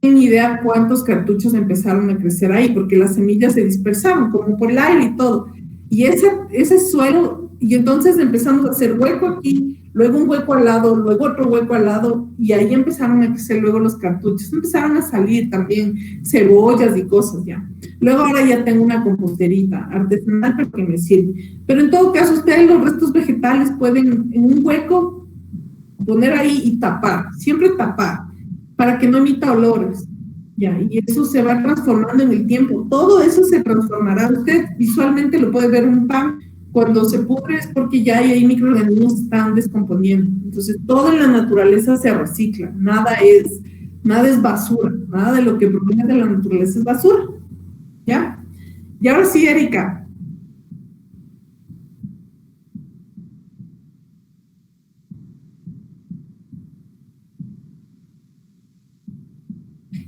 tengo ni idea cuántos cartuchos empezaron a crecer ahí, porque las semillas se dispersaron, como por el aire y todo. Y ese suelo, y entonces empezamos a hacer hueco aquí, luego un hueco al lado, luego otro hueco al lado, y ahí empezaron a crecer luego los cartuchos, empezaron a salir también cebollas y cosas ya. Luego ahora ya tengo una composterita artesanal, pero que me sirve. Pero en todo caso, ustedes los restos vegetales pueden en un hueco poner ahí y tapar, siempre tapar, para que no emita olores. Ya, y eso se va transformando en el tiempo. Todo eso se transformará. Usted visualmente lo puede ver, un pan cuando se pudre es porque ya hay microorganismos que están descomponiendo. Entonces, todo en la naturaleza se recicla. Nada es basura. Nada de lo que proviene de la naturaleza es basura. ¿Ya? Y ahora sí, Erika.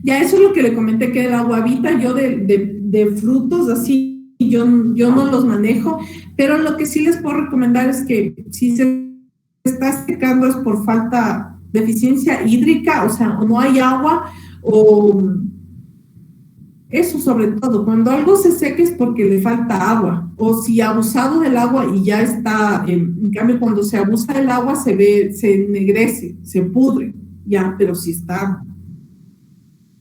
Ya, eso es lo que le comenté, que el aguavita, yo de frutos así, yo no los manejo, pero lo que sí les puedo recomendar es que si se está secando es por falta, deficiencia hídrica, o sea, o no hay agua, o eso sobre todo, cuando algo se seca es porque le falta agua, o si ha abusado del agua y ya está, en cambio cuando se abusa del agua se ennegrece, se pudre, ya, pero si está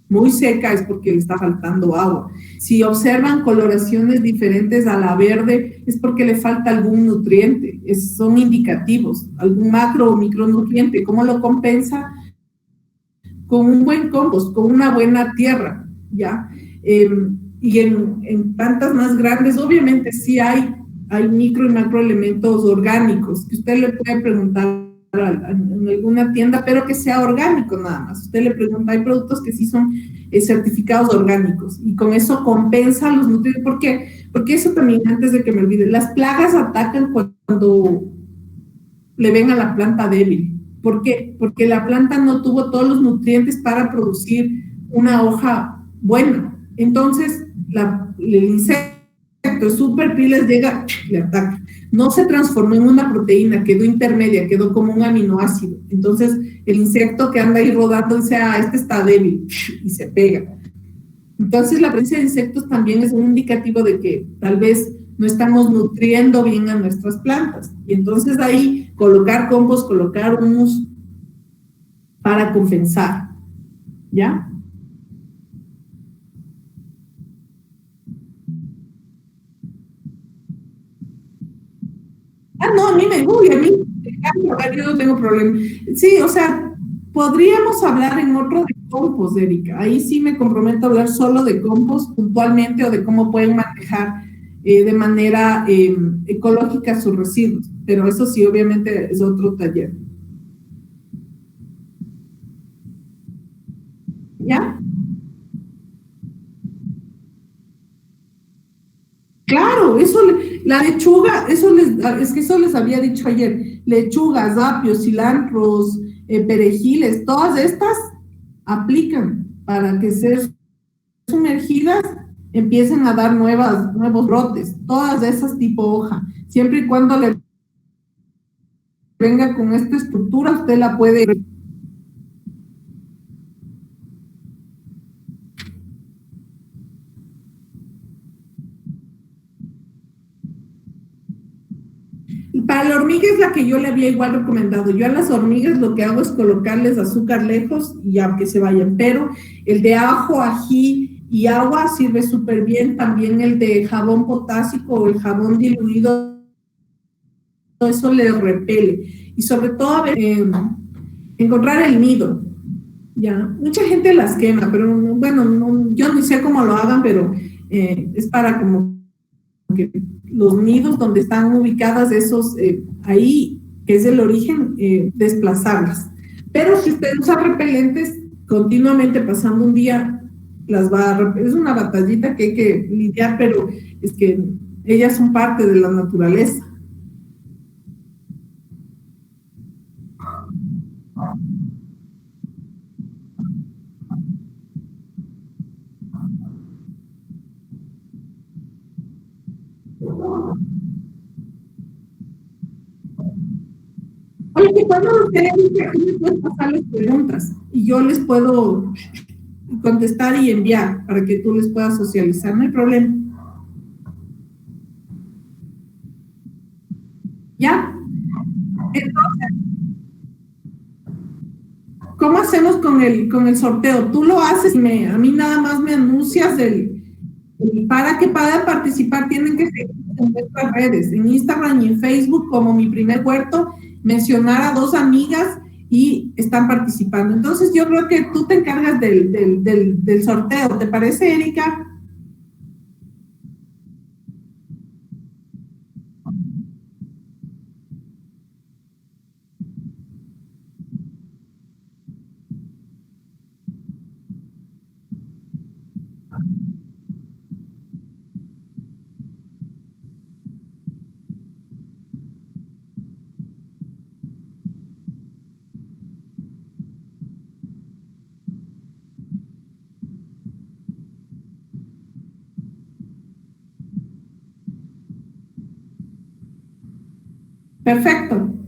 muy seca es porque le está faltando agua. Si observan coloraciones diferentes a la verde, es porque le falta algún nutriente, son indicativos, algún macro o micronutriente. ¿Cómo lo compensa? Con un buen compost, con una buena tierra, ¿ya? Y en plantas más grandes, obviamente sí hay micro y macroelementos orgánicos, que usted le puede preguntar en alguna tienda, pero que sea orgánico nada más. Usted le pregunta, hay productos que sí son certificados orgánicos y con eso compensa los nutrientes. ¿Por qué? Porque eso también, antes de que me olvide, las plagas atacan cuando le ven a la planta débil. ¿Por qué? Porque la planta no tuvo todos los nutrientes para producir una hoja buena. Entonces, el insecto super pilas llega, le ataca. No se transformó en una proteína, quedó intermedia, quedó como un aminoácido. Entonces, el insecto que anda ahí rodando dice, este está débil, y se pega. Entonces, la presencia de insectos también es un indicativo de que tal vez no estamos nutriendo bien a nuestras plantas. Y entonces ahí colocar compost, colocar humus para compensar. ¿Ya? No, a mí me gusta, a mí yo no tengo problema. Sí, o sea, podríamos hablar en otro de compost, Erika. Ahí sí me comprometo a hablar solo de compost puntualmente o de cómo pueden manejar de manera ecológica sus residuos. Pero eso sí, obviamente es otro taller. ¿Ya? Claro, la lechuga, es que eso les había dicho ayer, lechugas, apios, cilantros, perejiles, todas estas aplican para que ser sumergidas empiecen a dar nuevos brotes, todas esas tipo hoja, siempre y cuando le venga con esta estructura, usted la puede. Para la hormiga es la que yo le había igual recomendado. Yo a las hormigas lo que hago es colocarles azúcar lejos y ya que se vayan. Pero el de ajo, ají y agua sirve súper bien. También el de jabón potásico o el jabón diluido, todo eso le repele. Y sobre todo encontrar el nido. Ya, mucha gente las quema, pero bueno, yo no sé cómo lo hagan, pero es para como que los nidos donde están ubicadas esos, ahí, que es el origen, desplazarlas. Pero si usted usa repelentes, continuamente pasando un día, es una batallita que hay que lidiar, pero es que ellas son parte de la naturaleza. Oye, que cuando ustedes aquí me pueden pasar las preguntas y yo les puedo contestar y enviar para que tú les puedas socializar, no hay problema. ¿Ya? Entonces, ¿cómo hacemos con el sorteo? Tú lo haces y a mí nada más me anuncias para que puedan participar tienen que seguir en nuestras redes, en Instagram y en Facebook como Mi Primer Huerto, mencionar a 2 amigas y están participando. Entonces yo creo que tú te encargas del sorteo, ¿te parece, Erika? Perfecto.